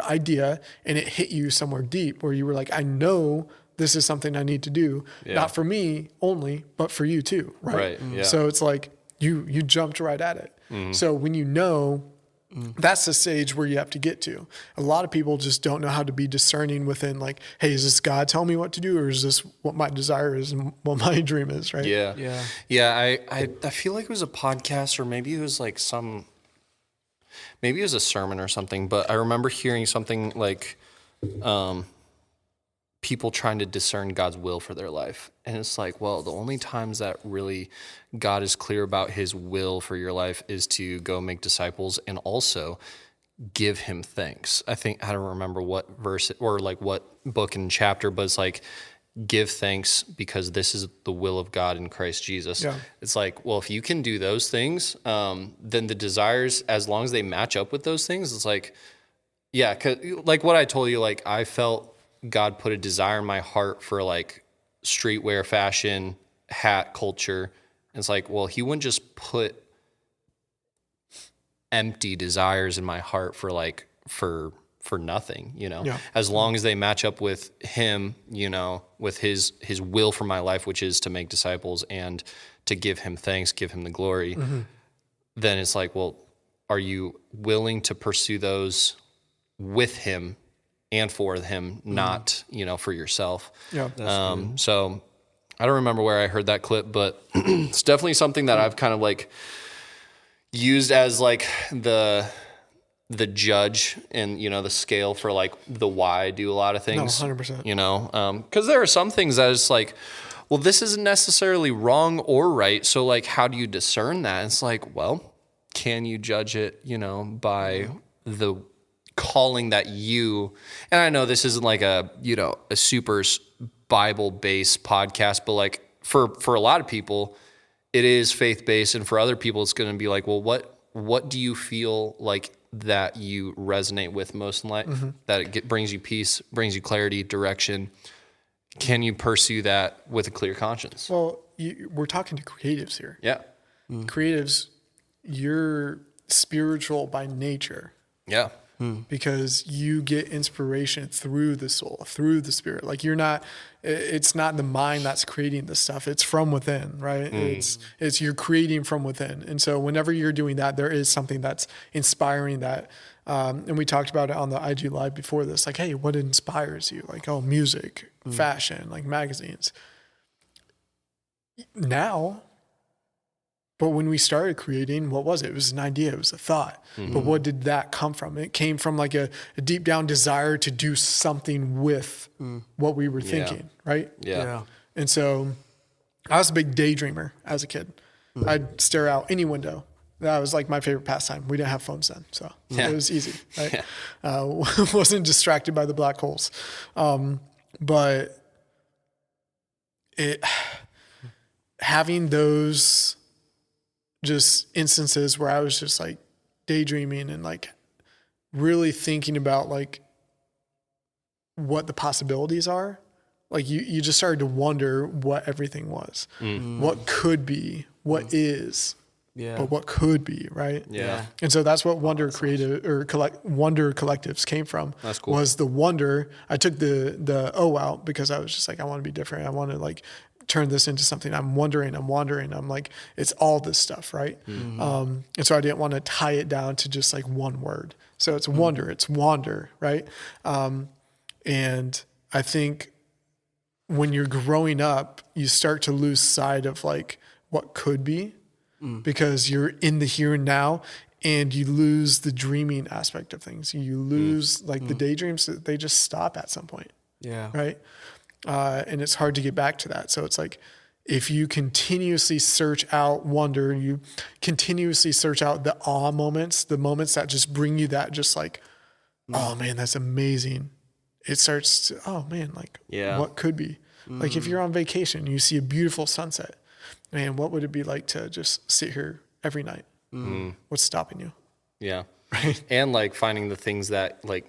idea and it hit you somewhere deep where you were like, I know this is something I need to do, not for me only, but for you too, right? Yeah. So it's like you jumped right at it. So when you know, that's the stage where you have to get to. A lot of people just don't know how to be discerning within like, hey, is this God telling me what to do? Or is this what my desire is and what my dream is, right? Yeah. I feel like it was a podcast or maybe it was like maybe it was a sermon or something, but I remember hearing something like people trying to discern God's will for their life. And it's like, well, the only times that really God is clear about his will for your life is to go make disciples and also give him thanks. I don't remember what verse or like what book and chapter, but it's like, give thanks because this is the will of God in Christ Jesus. Yeah. It's like, well, if you can do those things, then the desires, as long as they match up with those things, it's like, yeah, 'cause like what I told you, like I felt God put a desire in my heart for like streetwear fashion, hat culture. And it's like, well, he wouldn't just put empty desires in my heart for like, for nothing, you know, as long as they match up with him, you know, with his will for my life, which is to make disciples and to give him thanks, give him the glory. Then it's like, well, are you willing to pursue those with him and for him, not, you know, for yourself? Yeah. So I don't remember where I heard that clip, but it's definitely something that I've kind of like used as like the judge and, you know, the scale for like the why I do a lot of things. No, 100%. You know, because there are some things that it's like, well, this isn't necessarily wrong or right. So like, how do you discern that? It's like, well, can you judge it, you know, by the calling that you, and I know this isn't like a, you know, a super Bible-based podcast, but like for a lot of people, it is faith-based. And for other people, it's going to be like, well, what do you feel like that you resonate with most in life, that it brings you peace, brings you clarity, direction? Can you pursue that with a clear conscience? Well, we're talking to creatives here. Yeah. Creatives, you're spiritual by nature. Yeah. because you get inspiration through the soul, through the spirit. Like it's not the mind that's creating this stuff. It's from within, right? It's you're creating from within. And so whenever you're doing that, there is something that's inspiring that. And we talked about it on the IG Live before this, like, hey, what inspires you? Like, oh, music, fashion, like magazines. Now, but when we started creating, what was it? It was an idea. It was a thought. But what did that come from? It came from like a deep down desire to do something with what we were thinking, right? Yeah. And so I was a big daydreamer as a kid. I'd stare out any window. That was like my favorite pastime. We didn't have phones then, so it was easy. Right? Wasn't distracted by the black holes. But having those just instances where I was just like daydreaming and like really thinking about like what the possibilities are. Like you just started to wonder what everything was, what could be, what is, but what could be, right? Yeah. And so that's what Wonder Creative or Wonder Collectives came from. That's cool. Was the wonder. I took the O out because I was just like, I want to be different. I want to like turn this into something. I'm wandering. I'm like, it's all this stuff, right? And so I didn't want to tie it down to just like one word. So it's wonder, it's wander, right? And I think when you're growing up, you start to lose sight of like what could be because you're in the here and now, and you lose the dreaming aspect of things. You lose like the daydreams, they just stop at some point. Yeah. Right. And it's hard to get back to that. So it's like, if you continuously search out wonder, you continuously search out the awe moments, the moments that just bring you that just like, oh man, that's amazing. It starts to, oh man, like what could be? Like if you're on vacation, you see a beautiful sunset, man, what would it be like to just sit here every night? What's stopping you? Yeah. Right. And like finding the things that like,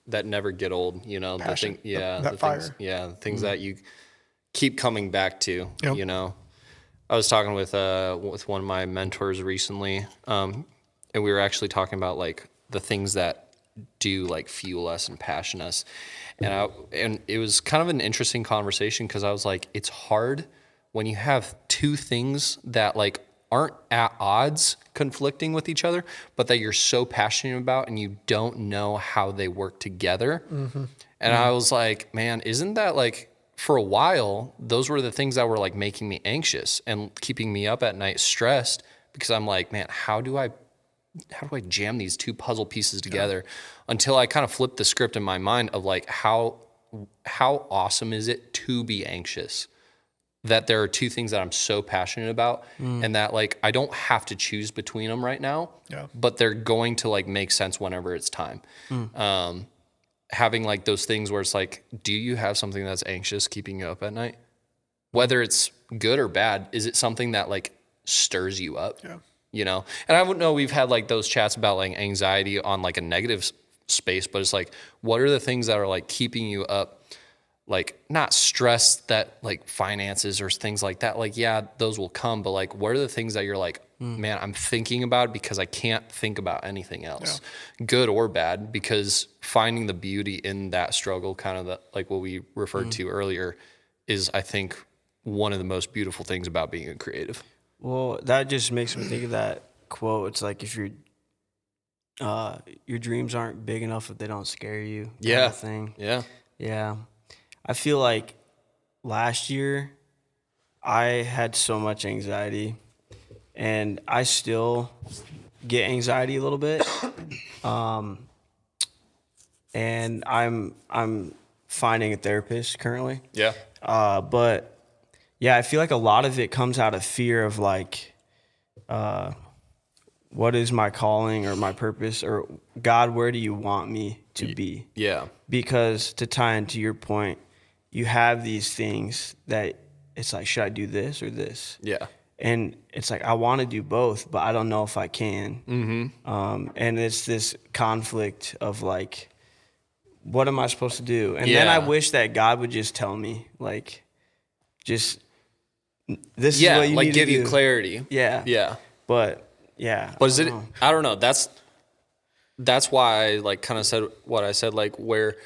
that never get old, you know, Passion, the thing, that fire. The things that you keep coming back to, you know. I was talking with one of my mentors recently, and we were actually talking about like the things that do like fuel us and passion us. And it was kind of an interesting conversation because I was like, it's hard when you have two things that like aren't at odds conflicting with each other, but that you're so passionate about and you don't know how they work together. And I was like, man, isn't that like, for a while, those were the things that were like making me anxious and keeping me up at night stressed, because I'm like, man, how do I jam these two puzzle pieces together? Until I kind of flipped the script in my mind of like, how awesome is it to be anxious? That there are two things that I'm so passionate about and that like, I don't have to choose between them right now, but they're going to like make sense whenever it's time. Having like those things where it's like, do you have something that's anxious keeping you up at night? Whether it's good or bad, is it something that like stirs you up? You know? And I wouldn't know, we've had like those chats about like anxiety on like a negative space, but it's like, what are the things that are like keeping you up? Like not stress that like finances or things like that. Like, yeah, those will come, but like, what are the things that you're like, man, I'm thinking about because I can't think about anything else, good or bad, because finding the beauty in that struggle, kind of like what we referred to earlier, is I think one of the most beautiful things about being a creative. Well, that just makes me think of that quote. It's like, if your dreams aren't big enough if they don't scare you. Kind of thing. Yeah. I feel like last year I had so much anxiety, and I still get anxiety a little bit. And I'm finding a therapist currently. But yeah, I feel like a lot of it comes out of fear of like, what is my calling or my purpose, or God, where do you want me to be? Because to tie into your point, you have these things that it's like, should I do this or this? And it's like, I want to do both, but I don't know if I can. And it's this conflict of like, what am I supposed to do? And then I wish that God would just tell me, like, just, this is what you like need give to you do. Clarity. But yeah. But is it, I don't know. that's why I like kind of said what I said, like where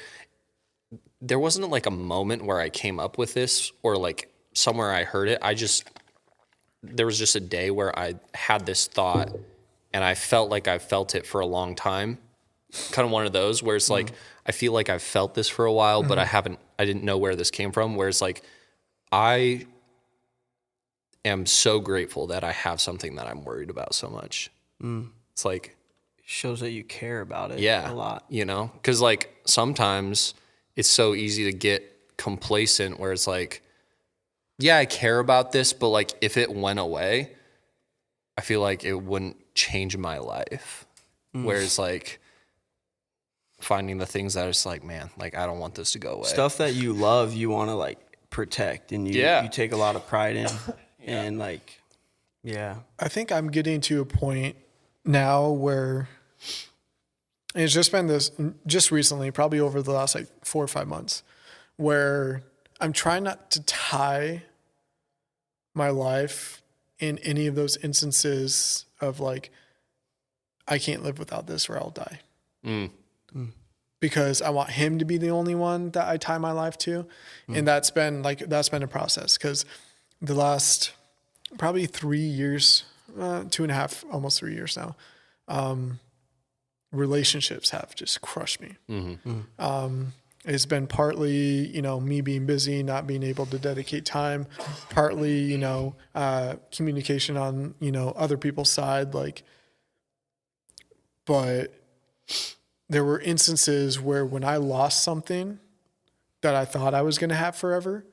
there wasn't like a moment where I came up with this or like somewhere I heard it. There was just a day where I had this thought and I felt like I felt it for a long time. Kind of one of those where it's like, I feel like I've felt this for a while, but I didn't know where this came from. Where it's like, I am so grateful that I have something that I'm worried about so much. It's like, Shows that you care about it yeah, a lot. you know, because like sometimes it's so easy to get complacent where it's like, yeah, I care about this, but like if it went away, I feel like it wouldn't change my life. Whereas like finding the things that are just like, man, like I don't want this to go away. Stuff that you love, you want to like protect, and you take a lot of pride in, and like, yeah. I think I'm getting to a point now where it's just been just recently, probably over the last like 4 or 5 months, where I'm trying not to tie my life in any of those instances of like, I can't live without this or I'll die. Because I want him to be the only one that I tie my life to. And that's been a process, because the last probably 3 years, 2.5, almost 3 years now, relationships have just crushed me. It's been partly, me being busy, not being able to dedicate time, partly, communication on, other people's side, but there were instances where when I lost something that I thought I was going to have forever,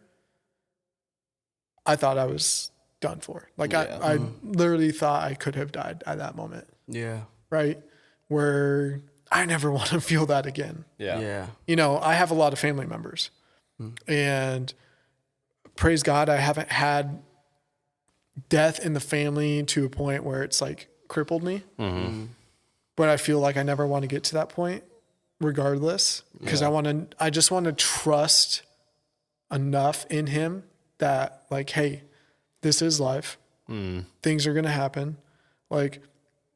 I thought I was done for. I literally thought I could have died at that moment. Yeah. Right? Where I never want to feel that again. Yeah. I have a lot of family members, and praise God, I haven't had death in the family to a point where it's like crippled me. But I feel like I never want to get to that point regardless, because I just want to trust enough in him that like, hey, this is life. Things are going to happen. Like,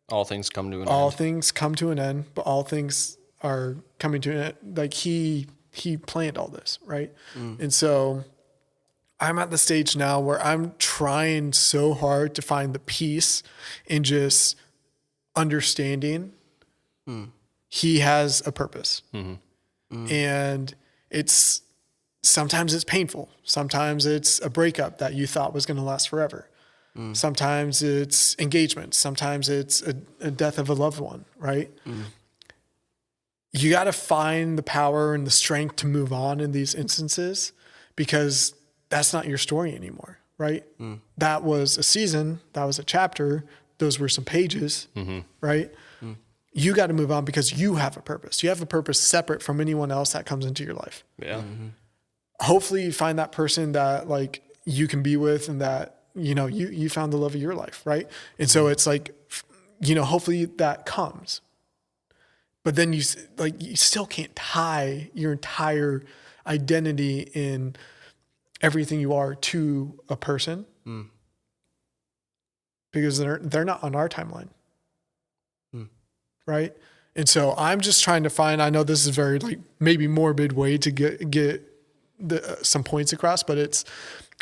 all things come to an end. All things come to an end, but all things are coming to an end. Like he planned all this, right? And so I'm at the stage now where I'm trying so hard to find the peace in just understanding he has a purpose. And sometimes it's painful. Sometimes it's a breakup that you thought was going to last forever. Sometimes it's engagement. Sometimes it's a death of a loved one, right? You got to find the power and the strength to move on in these instances, because that's not your story anymore, right? That was a season. That was a chapter. Those were some pages, right? You got to move on because you have a purpose. You have a purpose separate from anyone else that comes into your life. Yeah. Hopefully you find that person that like you can be with, and that, you found the love of your life. Right. And so it's like, hopefully that comes, but then you still can't tie your entire identity in everything you are to a person, because they're not on our timeline. Right. And so I'm just trying to find, I know this is very like maybe morbid way to get some points across, but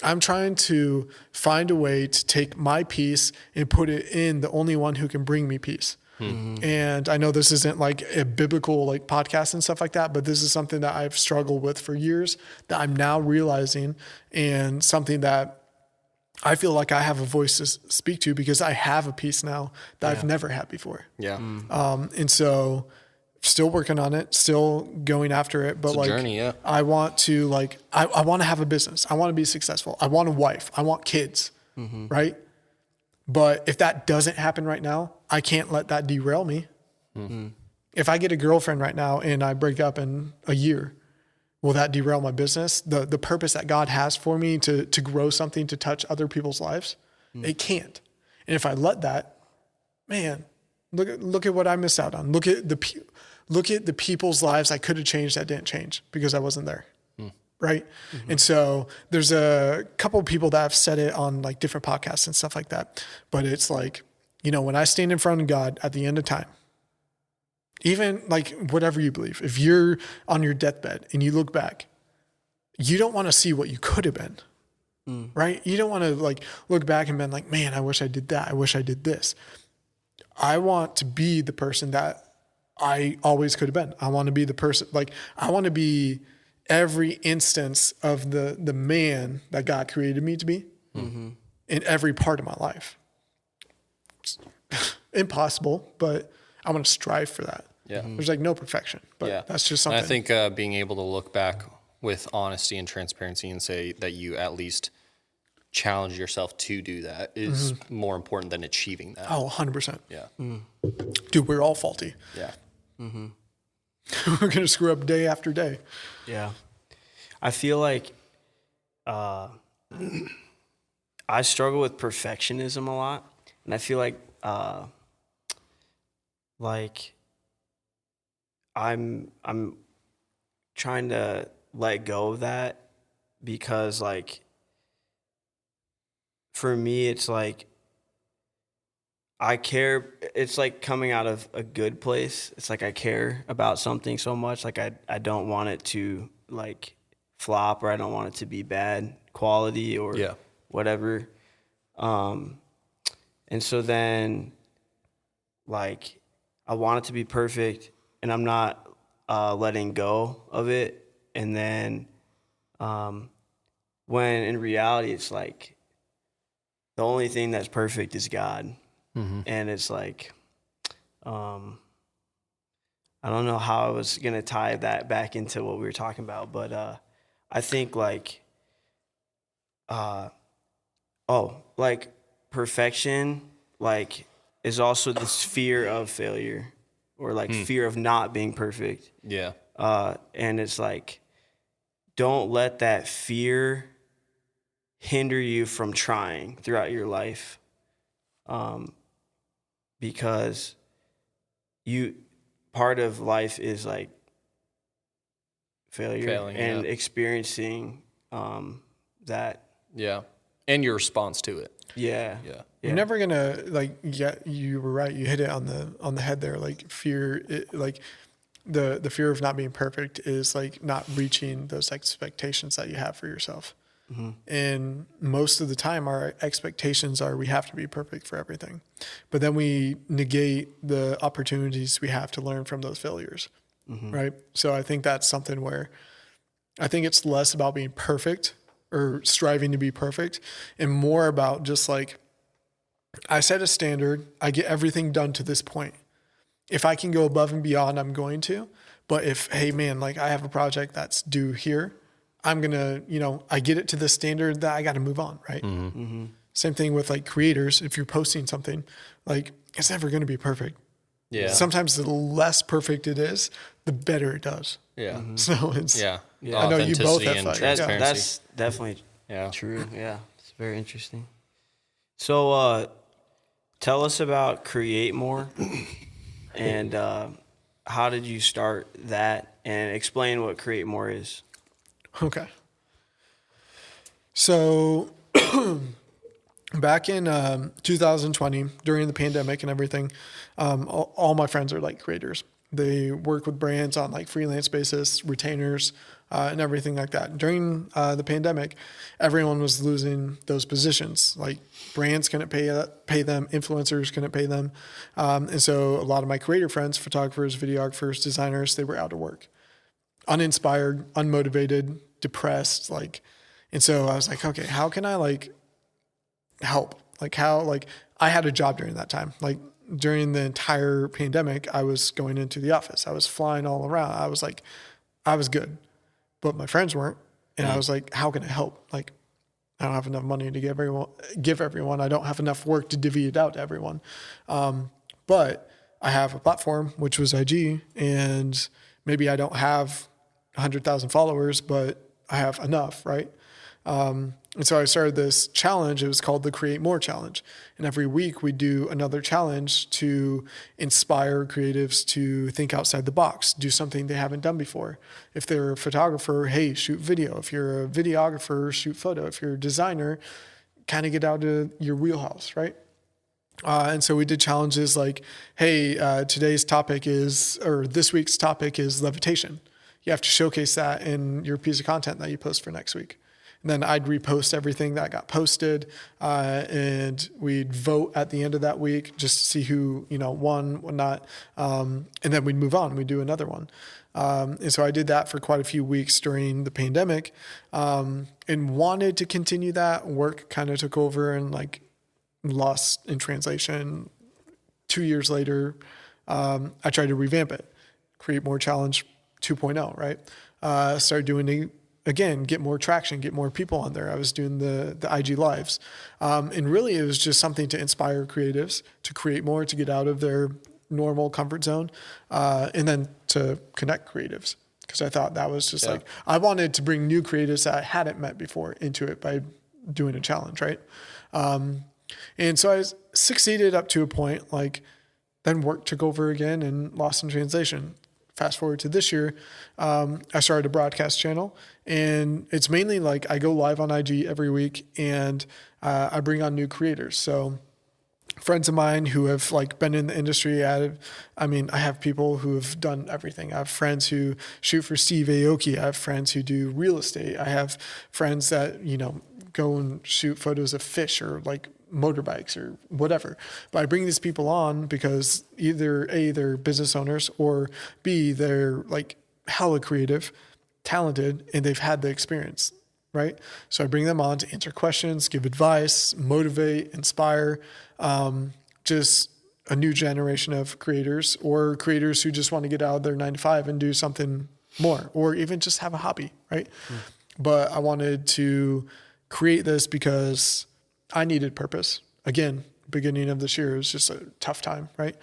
I'm trying to find a way to take my peace and put it in the only one who can bring me peace. And I know this isn't like a biblical like podcast and stuff like that, but this is something that I've struggled with for years that I'm now realizing, and something that I feel like I have a voice to speak to, because I have a peace now that I've never had before. Yeah. And so still working on it, still going after it, but it's like a journey, I want to I want to have a business. I want to be successful. I want a wife. I want kids. Right. But if that doesn't happen right now, I can't let that derail me. If I get a girlfriend right now and I break up in a year, will that derail my business? The purpose that God has for me to grow something, to touch other people's lives? It can't. And if I let that, man, look at what I missed out on. Look at the people's lives I could have changed that didn't change because I wasn't there. Right. And so there's a couple of people that have said it on like different podcasts and stuff like that. But it's like, when I stand in front of God at the end of time, even like whatever you believe, if you're on your deathbed and you look back, you don't want to see what you could have been, right? You don't want to like look back and be like, man, I wish I did that. I wish I did this. I want to be the person that I always could have been. I want to be the person, like I want to be every instance of the man that God created me to be in every part of my life. It's impossible, but I want to strive for that. Yeah. There's like no perfection, but that's just something. And I think being able to look back with honesty and transparency and say that you at least challenge yourself to do that is more important than achieving that. Oh, 100%. Yeah. Dude, we're all faulty. Yeah. We're going to screw up day after day. Yeah. I feel like I struggle with perfectionism a lot. And I feel like I'm trying to let go of that because like for me it's like I care. It's like coming out of a good place. It's like I care about something so much. Like I don't want it to like flop, or I don't want it to be bad quality or whatever. And so then like I want it to be perfect and I'm not letting go of it. And then when in reality it's like the only thing that's perfect is God. And it's like, I don't know how I was going to tie that back into what we were talking about, but I think like, like perfection, like is also this fear of failure or like fear of not being perfect. Yeah. And it's like, don't let that fear hinder you from trying throughout your life. Because part of life is like failing and experiencing that. Yeah. And your response to it. Yeah. You're never gonna like. Yeah, you were right. You hit it on the head there. Like fear, like the fear of not being perfect is like not reaching those expectations that you have for yourself. And most of the time, our expectations are we have to be perfect for everything, but then we negate the opportunities we have to learn from those failures, right? So I think that's something where I think it's less about being perfect or striving to be perfect and more about just like, I set a standard, I get everything done to this point. If I can go above and beyond, I'm going to. But if, hey man, like I have a project that's due here, I'm going to, I get it to the standard that I got to move on, right? Same thing with like creators. If you're posting something, like it's never going to be perfect. Yeah. Sometimes the less perfect it is, the better it does. Yeah. So it's, I know you both have and like, transparency. That's definitely true. Yeah. It's very interesting. So, tell us about Create More and how did you start that, and explain what Create More is. Okay. So back in 2020, during the pandemic and everything, all my friends are like creators. They work with brands on like freelance basis, retainers, and everything like that. During the pandemic, everyone was losing those positions. Like brands couldn't pay them, influencers couldn't pay them. And so a lot of my creator friends, photographers, videographers, designers, they were out of work. Uninspired, unmotivated, depressed, and so I was like, okay, how can I like help? Like I had a job during that time. Like during the entire pandemic, I was going into the office. I was flying all around. I was good, but my friends weren't. And I was like, how can I help? Like, I don't have enough money to give everyone. I don't have enough work to divvy it out to everyone. But I have a platform, which was IG, and maybe I don't have 100,000 followers, but I have enough, right? And so I started this challenge. It was called the Create More Challenge. And every week we do another challenge to inspire creatives to think outside the box, do something they haven't done before. If they're a photographer, hey, shoot video. If you're a videographer, shoot photo. If you're a designer, kind of get out of your wheelhouse, right? And so we did challenges like, hey, this week's topic is levitation. You have to showcase that in your piece of content that you post for next week. And then I'd repost everything that got posted, and we'd vote at the end of that week just to see who, won, what not. And then we'd move on. We'd do another one. And so I did that for quite a few weeks during the pandemic, and wanted to continue that. Work kind of took over and like lost in translation. 2 years later, I tried to revamp it, create more challenge 2.0, right? Started doing again, get more traction, get more people on there. I was doing the IG lives. And really it was just something to inspire creatives to create more, to get out of their normal comfort zone, and then to connect creatives. Because I thought that was just like, I wanted to bring new creatives that I hadn't met before into it by doing a challenge, right? And so I succeeded up to a point, like then work took over again and lost in translation. Fast forward to this year, I started a broadcast channel, and it's mainly like I go live on IG every week, and I bring on new creators. So friends of mine who have like been in the industry, I have people who have done everything. I have friends who shoot for Steve Aoki. I have friends who do real estate. I have friends that, go and shoot photos of fish or like motorbikes or whatever. But I bring these people on because either A, they're business owners, or B, they're like hella creative, talented, and they've had the experience, right? So I bring them on to answer questions, give advice, motivate, inspire, just a new generation of creators, or creators who just want to get out of their 9 to 5 and do something more, or even just have a hobby, right? But I wanted to create this because I needed purpose. Again, beginning of this year was just a tough time, right?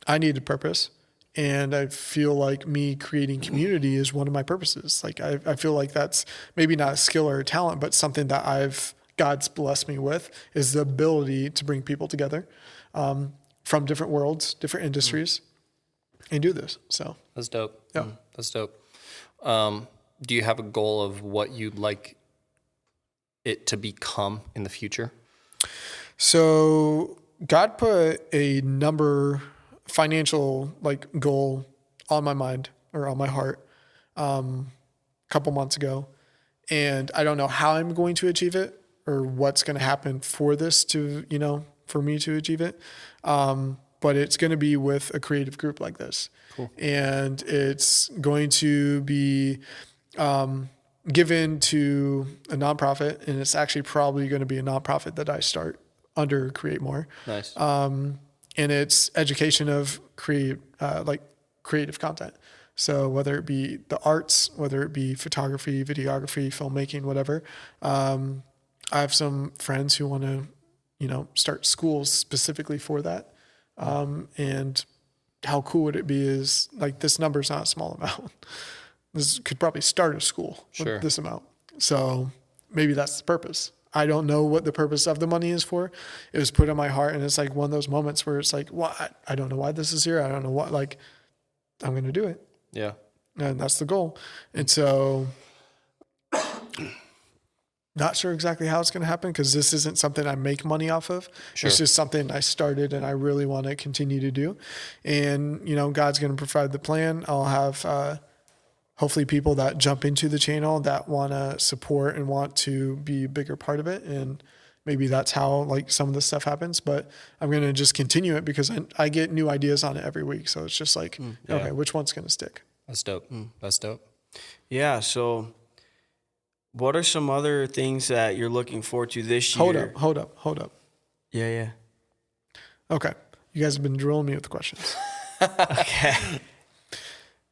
I needed purpose. And I feel like me creating community is one of my purposes. Like I feel like that's maybe not a skill or a talent, but something that God's blessed me with, is the ability to bring people together from different worlds, different industries, and do this. So that's dope. Yeah, that's dope. Do you have a goal of what you'd like it to become in the future? So God put a financial like goal on my mind or on my heart a couple months ago, and I don't know how I'm going to achieve it or what's going to happen for this to, for me to achieve it. But it's going to be with a creative group like this. Cool. And it's going to be given to a nonprofit, and it's actually probably going to be a nonprofit that I start under Create More. Nice. And it's education of creative content. So whether it be the arts, whether it be photography, videography, filmmaking, whatever. I have some friends who want to, start schools specifically for that. And how cool would it be is like, this number is not a small amount. This could probably start a school with this amount. So maybe that's the purpose. I don't know what the purpose of the money is for. It was put on my heart, and it's like one of those moments where it's like, what? I don't know why this is here. I don't know what, like, I'm going to do it. Yeah. And that's the goal. And so not sure exactly how it's going to happen, because this isn't something I make money off of. Sure. It's just something I started and I really want to continue to do. And, God's going to provide the plan. I'll have, hopefully people that jump into the channel that want to support and want to be a bigger part of it. And maybe that's how like some of this stuff happens, but I'm going to just continue it because I get new ideas on it every week. So it's just like, okay, which one's going to stick? That's dope. That's dope. Yeah. So what are some other things that you're looking forward to this year? Hold up. Yeah. Okay. You guys have been drilling me with the questions. Okay.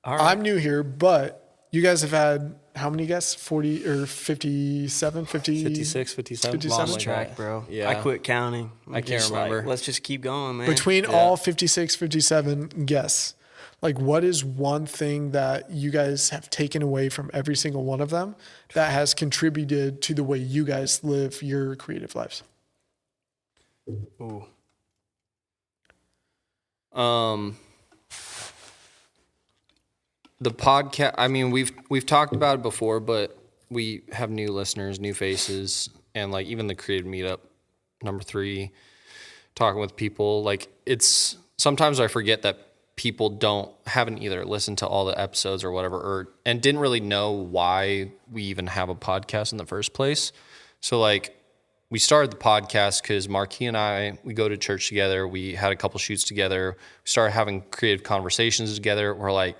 All right. I'm new here, but you guys have had how many guests? 40 or 57, 50? 56, 57. Lost track, bro. Yeah. I quit counting. I can't remember. Let's just keep going, man. Between all 56, 57 guests, like what is one thing that you guys have taken away from every single one of them that has contributed to the way you guys live your creative lives? Ooh. The podcast, I mean, we've talked about it before, but we have new listeners, new faces, and like even the creative meetup, number 3, talking with people. Like, it's sometimes I forget that people haven't either listened to all the episodes or whatever, and didn't really know why we even have a podcast in the first place. So like, we started the podcast because Marquis and I, we go to church together. We had a couple shoots together. We started having creative conversations together. We're like,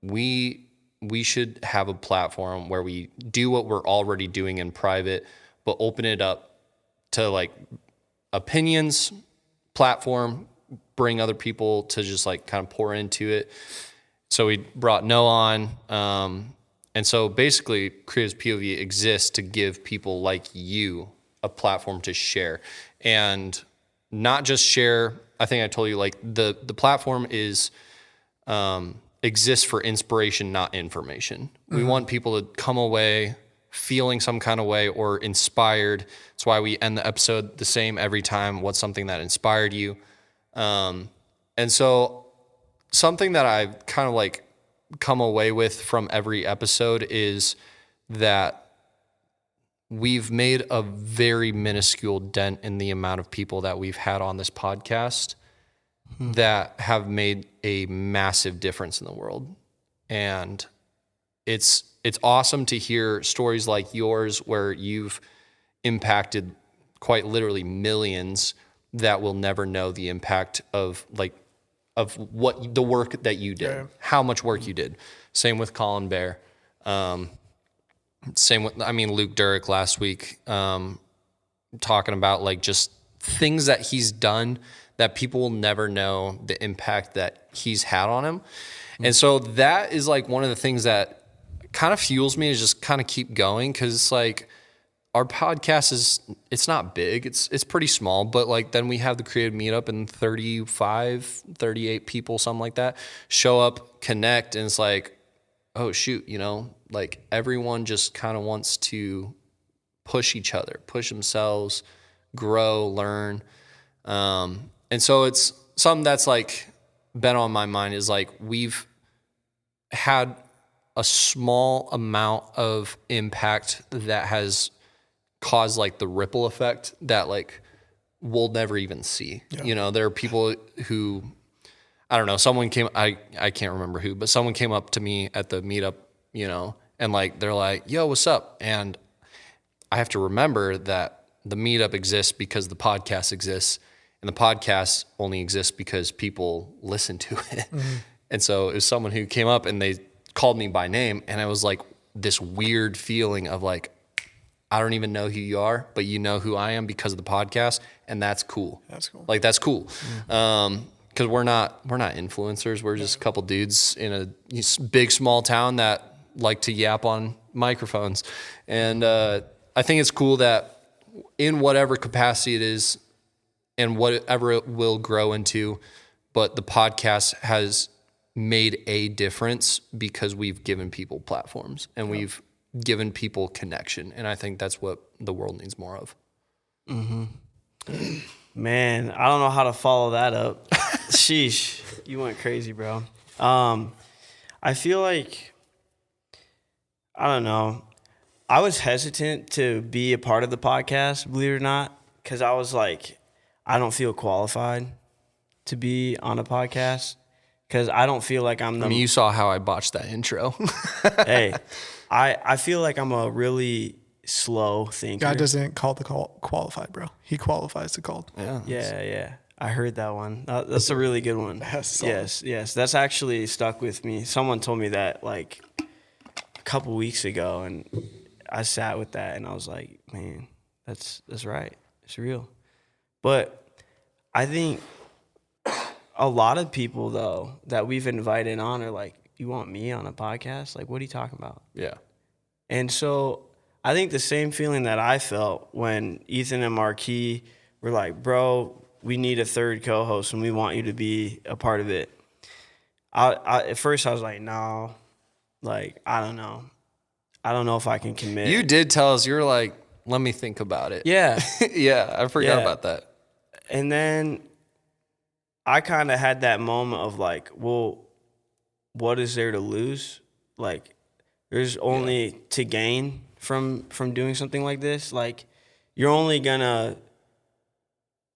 we should have a platform where we do what we're already doing in private, but open it up to like opinions, platform, bring other people to just like kind of pour into it. So we brought Noah on. And so basically Creative's POV exists to give people like you a platform to share, and not just share. I think I told you, like, the platform is, exists for inspiration, not information. We want people to come away feeling some kind of way or inspired. That's why we end the episode the same every time. What's something that inspired you? And so something that I've kind of like come away with from every episode is that we've made a very minuscule dent in the amount of people that we've had on this podcast that have made a massive difference in the world. And it's awesome to hear stories like yours where you've impacted quite literally millions that will never know the impact of what the work that you did, how much work you did. Same with Colin Bear. Same with, Luke Durick last week, talking about like just things that he's done that people will never know the impact that he's had on him. And so that is like one of the things that kind of fuels me to just kind of keep going. Cause it's like, our podcast it's not big. It's pretty small, but like then we have the creative meetup and 35, 38 people, something like that, show up, connect. And it's like, oh shoot, like everyone just kind of wants to push each other, push themselves, grow, learn. And so it's something that's like been on my mind is like, we've had a small amount of impact that has caused like the ripple effect that like we'll never even see. Yeah. There are people who, I don't know, someone came, I can't remember who, but someone came up to me at the meetup, and like, they're like, yo, what's up? And I have to remember that the meetup exists because the podcast exists, and the podcast only exists because people listen to it. And so it was someone who came up and they called me by name, and it was like this weird feeling of like, I don't even know who you are, but you know who I am because of the podcast, and that's cool. That's cool. Like, that's cool. Because we're not influencers. We're just a couple dudes in a big, small town that like to yap on microphones. And I think it's cool that in whatever capacity it is and whatever it will grow into, but the podcast has made a difference because we've given people platforms and we've given people connection. And I think that's what the world needs more of. Man, I don't know how to follow that up. Sheesh, you went crazy, bro. I feel like, I don't know. I was hesitant to be a part of the podcast, believe it or not, because I was like, I don't feel qualified to be on a podcast because I don't feel like I'm the... you saw how I botched that intro. Hey, I feel like I'm a really slow thinker. God doesn't call the call qualified, bro. He qualifies the called. Yeah. I heard that one. That's a really good one. Yes. That's actually stuck with me. Someone told me that like a couple weeks ago, and I sat with that, and I was like, man, that's right. It's real. But I think a lot of people, though, that we've invited on are like, you want me on a podcast? Like, what are you talking about? Yeah. And so I think the same feeling that I felt when Ethan and Marquis were like, bro, we need a third co-host and we want you to be a part of it. At first I was like, no, like, I don't know. I don't know if I can commit. You did tell us, you were like, let me think about it. Yeah. Yeah, I forgot about that. And then I kind of had that moment of like, well, what is there to lose? Like, there's only to gain from doing something like this. Like, you're only gonna,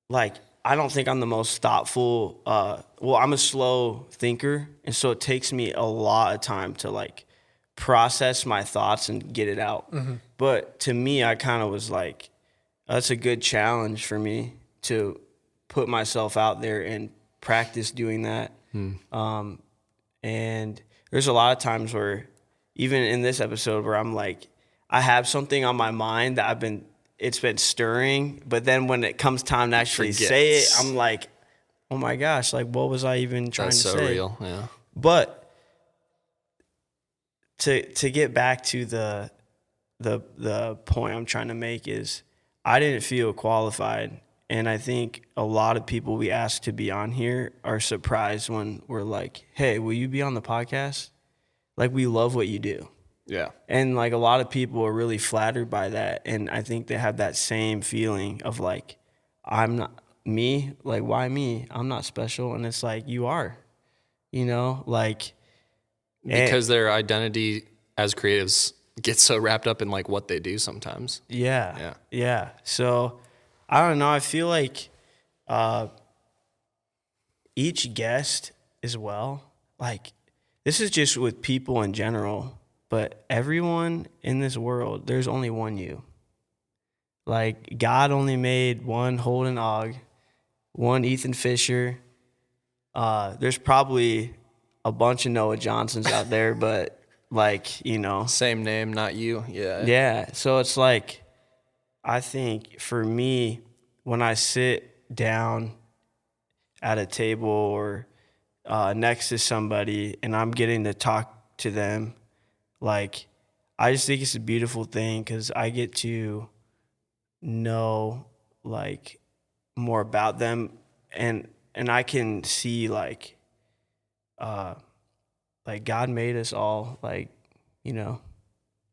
like, I don't think I'm the most thoughtful. Well, I'm a slow thinker, and so it takes me a lot of time to like process my thoughts and get it out. But to me, I kind of was like, that's a good challenge for me to put myself out there and practice doing that. And there's a lot of times where, even in this episode, where I'm like, I have something on my mind that it's been stirring, but then when it comes time to actually say it, I'm like, oh my gosh, like what was I even trying to say? That's so real, yeah. But to get back to the point I'm trying to make is, I didn't feel qualified, and I think a lot of people we ask to be on here are surprised when we're like, hey, will you be on the podcast? Like, we love what you do. Yeah. And like a lot of people are really flattered by that, and I think they have that same feeling of like, I'm not me, like why me? I'm not special. And it's like, you are, like, because their identity as creatives gets so wrapped up in like what they do sometimes. Yeah. So I don't know, I feel like each guest as well, like, this is just with people in general, but everyone in this world, there's only one you. Like, God only made one Holden Ogg, one Ethan Fisher. There's probably a bunch of Noah Johnsons out there, but like, Same name, not you. Yeah. Yeah. So it's like, I think for me, when I sit down at a table or next to somebody and I'm getting to talk to them, like, I just think it's a beautiful thing because I get to know like more about them, and I can see like God made us all like,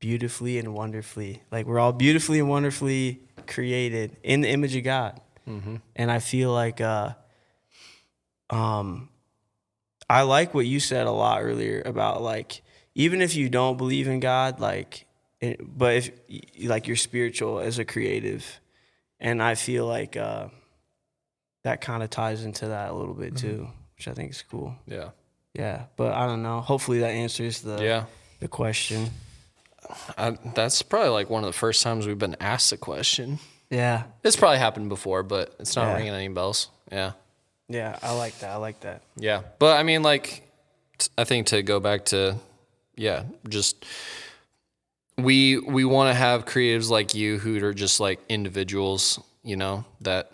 beautifully and wonderfully. Like, we're all beautifully and wonderfully created in the image of God. And I feel like I like what you said a lot earlier about like, even if you don't believe in God, like, but if like you're spiritual as a creative, and I feel like that kind of ties into that a little bit too, which I think is cool. Yeah. But I don't know. Hopefully that answers the question. That's probably like one of the first times we've been asked a question. Yeah. It's probably happened before, but it's not ringing any bells. Yeah. Yeah, I like that. Yeah. But I mean, like, I think to go back to, just we want to have creatives like you who are just like individuals, that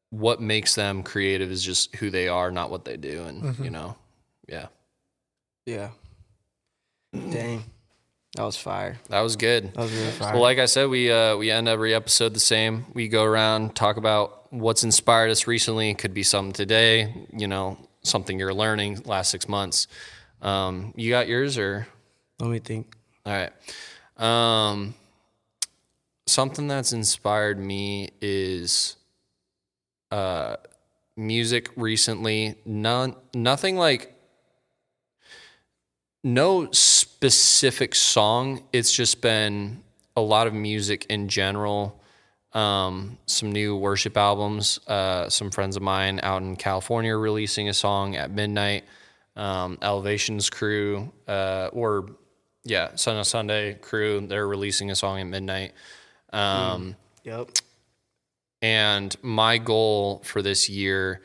what makes them creative is just who they are, not what they do. And, Yeah. Dang. That was fire. That was good. That was really fire. Well, like I said, we end every episode the same. We go around, talk about what's inspired us recently. It could be something today, something you're learning last 6 months. You got yours, or? Let me think. All right. Something that's inspired me is music recently. Nothing like, no specific song. It's just been a lot of music in general. Some new worship albums. Some friends of mine out in California are releasing a song at midnight. Elevation's crew, Son of Sunday crew, they're releasing a song at midnight. Yep. And my goal for this year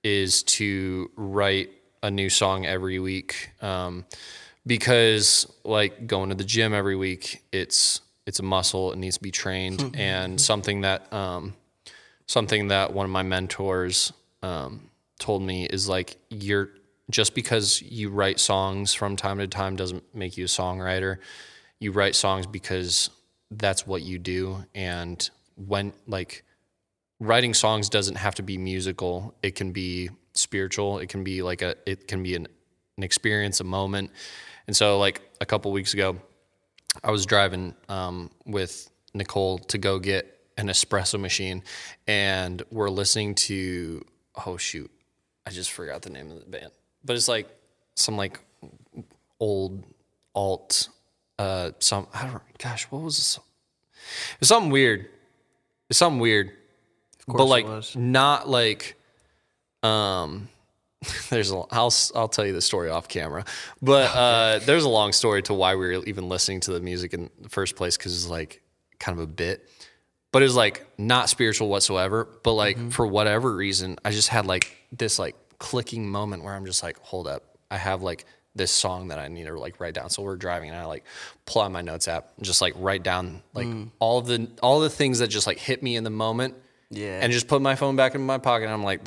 is to write a new song every week. Because like going to the gym every week, it's a muscle. It needs to be trained. And something that one of my mentors told me is like, just because you write songs from time to time doesn't make you a songwriter. You write songs because that's what you do. And when like writing songs doesn't have to be musical. It can be spiritual. It can be like an experience, a moment. And so like a couple weeks ago, I was driving with Nicole to go get an espresso machine, and we're listening to, oh shoot, I just forgot the name of the band, but it's like some like old alt, what was this? It was something weird. but like it was. not like there's I'll tell you the story off camera, but there's a long story to why we were even listening to the music in the first place, because it's like kind of a bit, but it was like not spiritual whatsoever. But like for whatever reason, I just had like this like clicking moment where I'm just like, hold up, I have like this song that I need to like write down. So we're driving and I like pull out my notes app and just like write down like all the things that just like hit me in the moment. Yeah. And just put my phone back in my pocket. And I'm like,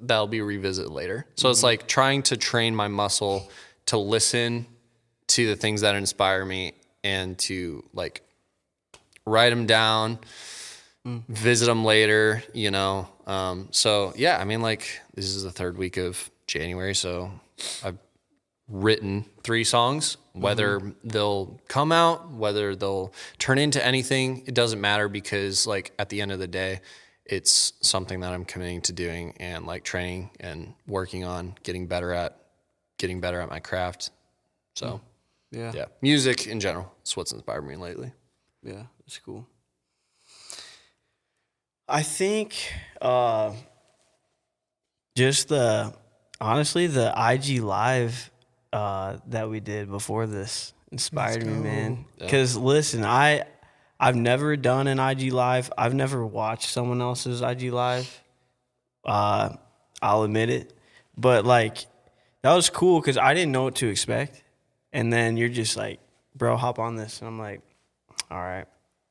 that'll be revisited later. So it's like trying to train my muscle to listen to the things that inspire me and to like write them down, visit them later, you know? So yeah, I mean, like this is the third week of January. So I've written 3 songs, whether they'll come out, whether they'll turn into anything, it doesn't matter, because like at the end of the day, it's something that I'm committing to doing and like training and working on getting better at my craft. So yeah, music in general is what's inspired me lately. Yeah, that's cool. I think just honestly the IG live that we did before this inspired me, man. Because listen, I've never done an IG live. I've never watched someone else's IG live. I'll admit it, but like that was cool because I didn't know what to expect, and then you're just like, bro, hop on this, and I'm like, all right.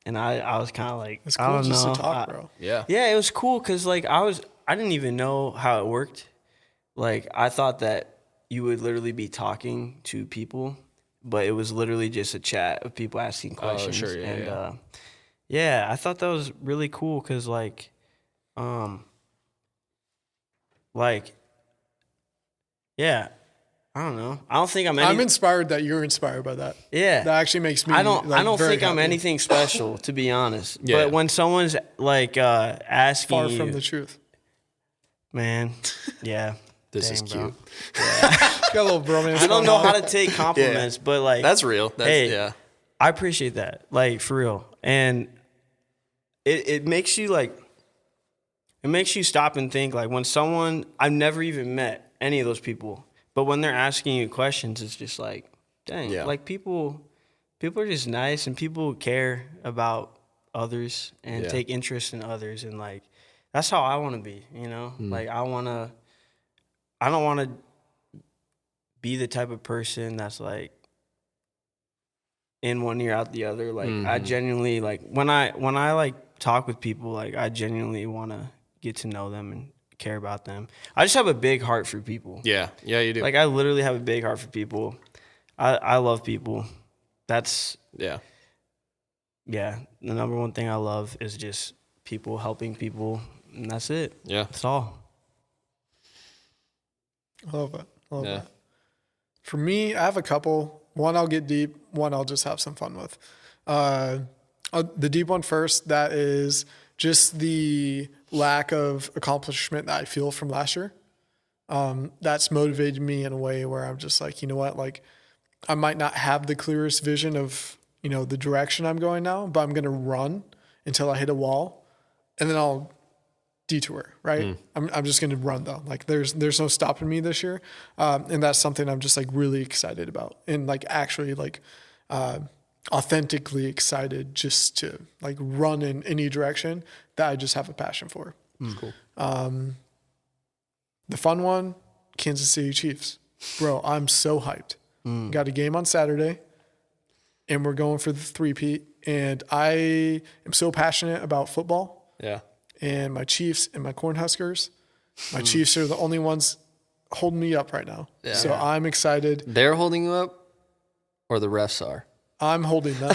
And I was kind of like, It's cool I don't just know. to talk, bro. Yeah, it was cool because like I didn't even know how it worked. Like I thought that you would literally be talking to people, but it was literally just a chat of people asking questions. Oh, sure, yeah, and yeah, I thought that was really cool because like yeah, I don't know. I don't think I'm inspired that you're inspired by that. Yeah, that actually makes me. I don't very think I'm happy. anything special, to be honest. Yeah. But when someone's like asking Far you, from the truth. man, yeah, This dang, is bro. cute. Got a little bromance. I don't going know on. how to take compliments, but like That's real. hey, Yeah. I appreciate that, like for real, and it makes you like, it makes you stop and think. Like when someone, I've never even met any of those people, but when they're asking you questions, it's just like, dang, Yeah. like people are just nice, and people care about others and Yeah. take interest in others, and like that's how I want to be, you know. Like I don't want to be the type of person that's like in one ear out the other. Like I genuinely like when I like talk with people, like I genuinely want to get to know them and care about them. I just have a big heart for people. Yeah. Yeah, you do. Like I literally have a big heart for people. I love people. That's yeah. the number one thing I love is just people, helping people, and that's it. Yeah. That's all. I love it. I love Yeah. that. For me, I have a couple. One I'll get deep. One I'll just have some fun with. The deep one first. That is just the lack of accomplishment that I feel from last year. That's motivated me in a way where I'm just like, you know what, like I might not have the clearest vision of, you know, the direction I'm going now, but I'm going to run until I hit a wall, and then I'll detour, right? I'm just going to run though. Like there's no stopping me this year. And that's something I'm just like really excited about, and like actually like, authentically excited just to like run in any direction that I just have a passion for. Cool. The fun one, Kansas City Chiefs. Bro, I'm so hyped. Got a game on Saturday, and we're going for the 3-peat. And I am so passionate about football. Yeah. And my Chiefs and my Cornhuskers. My Chiefs are the only ones holding me up right now. Yeah. So I'm excited. They're holding you up, or the refs are? I'm holding them.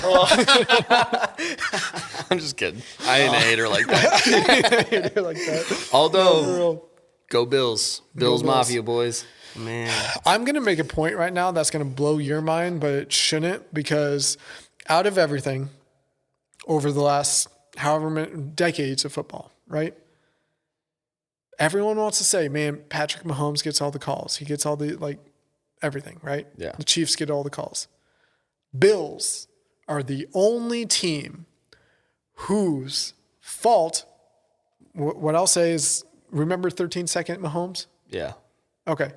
I'm just kidding. I ain't a hater like that. like that. Although, go Bills. Bills Bills. Mafia, boys. Man, I'm going to make a point right now that's going to blow your mind, but it shouldn't, because out of everything over the last however many decades of football, right? Everyone wants to say, man, Patrick Mahomes gets all the calls. He gets all the, like, everything, right? Yeah. The Chiefs get all the calls. Bills are the only team whose fault, what I'll say is, remember 13-second Mahomes? Yeah. Okay.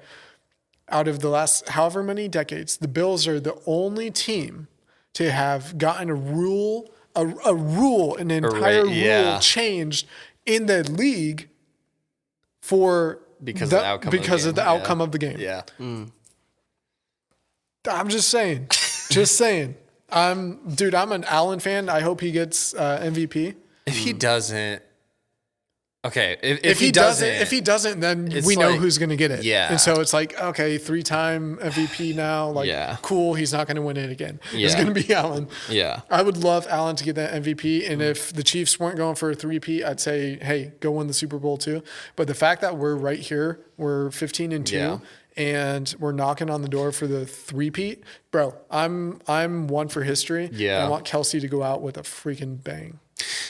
Out of the last however many decades, the Bills are the only team to have gotten a rule, an entire rule changed in the league for because of the outcome of the game. Yeah. Mm. I'm just saying. Just saying. I'm an Allen fan. I hope he gets MVP. If he doesn't, okay. If he doesn't, then we know who's going to get it. Yeah. And so it's like, okay, 3-time MVP now. Like, cool. He's not going to win it again. Yeah. It's going to be Allen. Yeah. I would love Allen to get that MVP. And if the Chiefs weren't going for a 3-peat, I'd say, hey, go win the Super Bowl too. But the fact that we're right here, we're 15-2. And we're knocking on the door for the 3-peat, bro. I'm one for history. Yeah, I want Kelsey to go out with a freaking bang.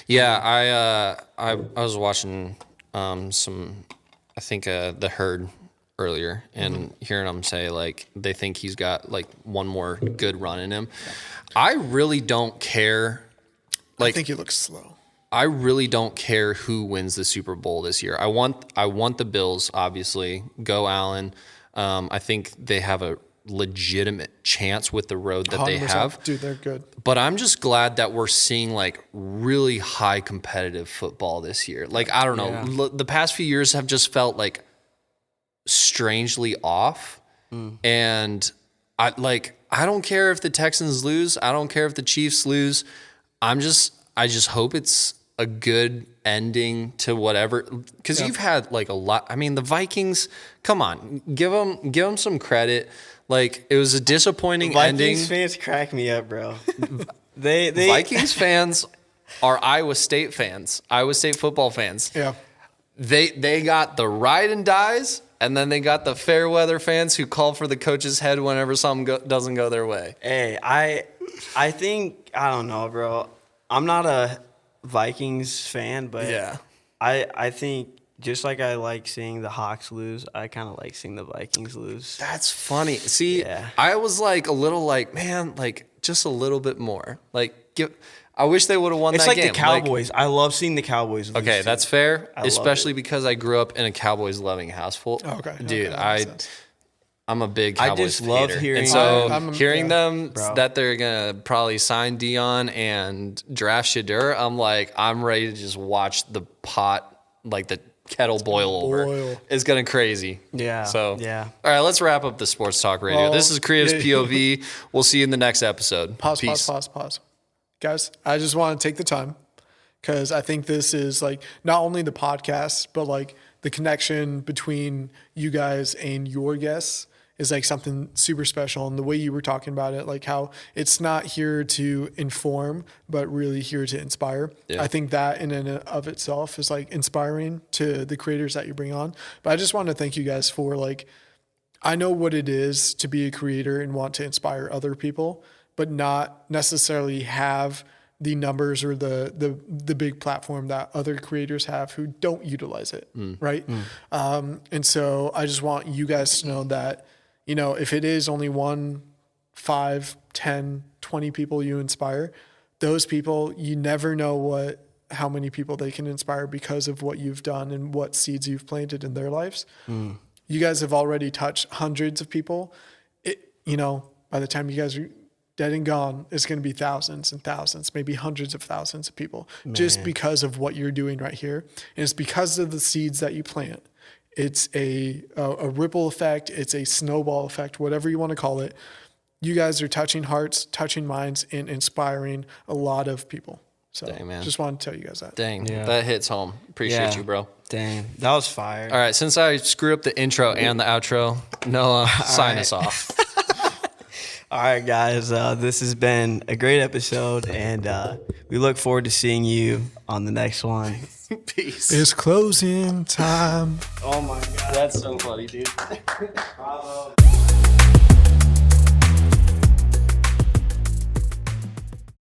Yeah, I was watching the Herd earlier and hearing them say like they think he's got like one more good run in him. I really don't care. Like, I think he looks slow. I really don't care who wins the Super Bowl this year. I want the Bills, obviously. Go Allen. I think they have a legitimate chance with the road that they have. Dude, they're good. But I'm just glad that we're seeing like really high competitive football this year. Like, I don't know. The past few years have just felt like strangely off. And I don't care if the Texans lose. I don't care if the Chiefs lose. I just hope it's a good ending to whatever, because you've had like a lot. I mean, the Vikings, come on, give them some credit. Like, it was a disappointing ending. Vikings fans crack me up, bro. they Vikings fans are Iowa State fans, Iowa State football fans. Yeah, they got the ride and dies, and then they got the fair weather fans who call for the coach's head whenever something doesn't go their way. Hey, I think, I don't know, bro. I'm not a Vikings fan, but yeah, I think just like I like seeing the Hawks lose, I kind of like seeing the Vikings lose. That's funny. See, I was like a little like, man, like just a little bit more. Like, I wish they would have won that game. It's like the Cowboys. I love seeing the Cowboys lose. Okay, that's fair, especially because I grew up in a Cowboys loving household. Okay, dude, I'm a big Cowboys I just love hater. hearing, and so hearing them that they're gonna probably sign Dion and draft Shadur, I'm like, I'm ready to just watch the pot, like the kettle boil over. It's getting crazy. Yeah. So yeah. All right, let's wrap up the Sports Talk Radio. This is Creative's POV. We'll see you in the next episode. Pause. Guys, I just want to take the time because I think this is like not only the podcast, but like the connection between you guys and your guests is like something super special. And the way you were talking about it, like how it's not here to inform, but really here to inspire. Yeah. I think that in and of itself is like inspiring to the creators that you bring on. But I just want to thank you guys for like, I know what it is to be a creator and want to inspire other people, but not necessarily have the numbers or the big platform that other creators have who don't utilize it. Right. And so I just want you guys to know that, you know, if it is only 1, 5, 10, 20 people you inspire, those people, you never know how many people they can inspire because of what you've done and what seeds you've planted in their lives. You guys have already touched hundreds of people. You know, by the time you guys are dead and gone, it's going to be thousands and thousands, maybe hundreds of thousands of people, just because of what you're doing right here. And it's because of the seeds that you plant. It's a ripple effect. It's a snowball effect, whatever you want to call it. You guys are touching hearts, touching minds, and inspiring a lot of people. So dang, man. Just wanted to tell you guys that. Dang, that hits home. Appreciate you, bro. Dang, that was fire. All right, since I screw up the intro and the outro, Noah, sign us off. All right, guys, this has been a great episode, and we look forward to seeing you on the next one. Peace. It's closing time. Oh, my God. That's so funny, dude. Bravo.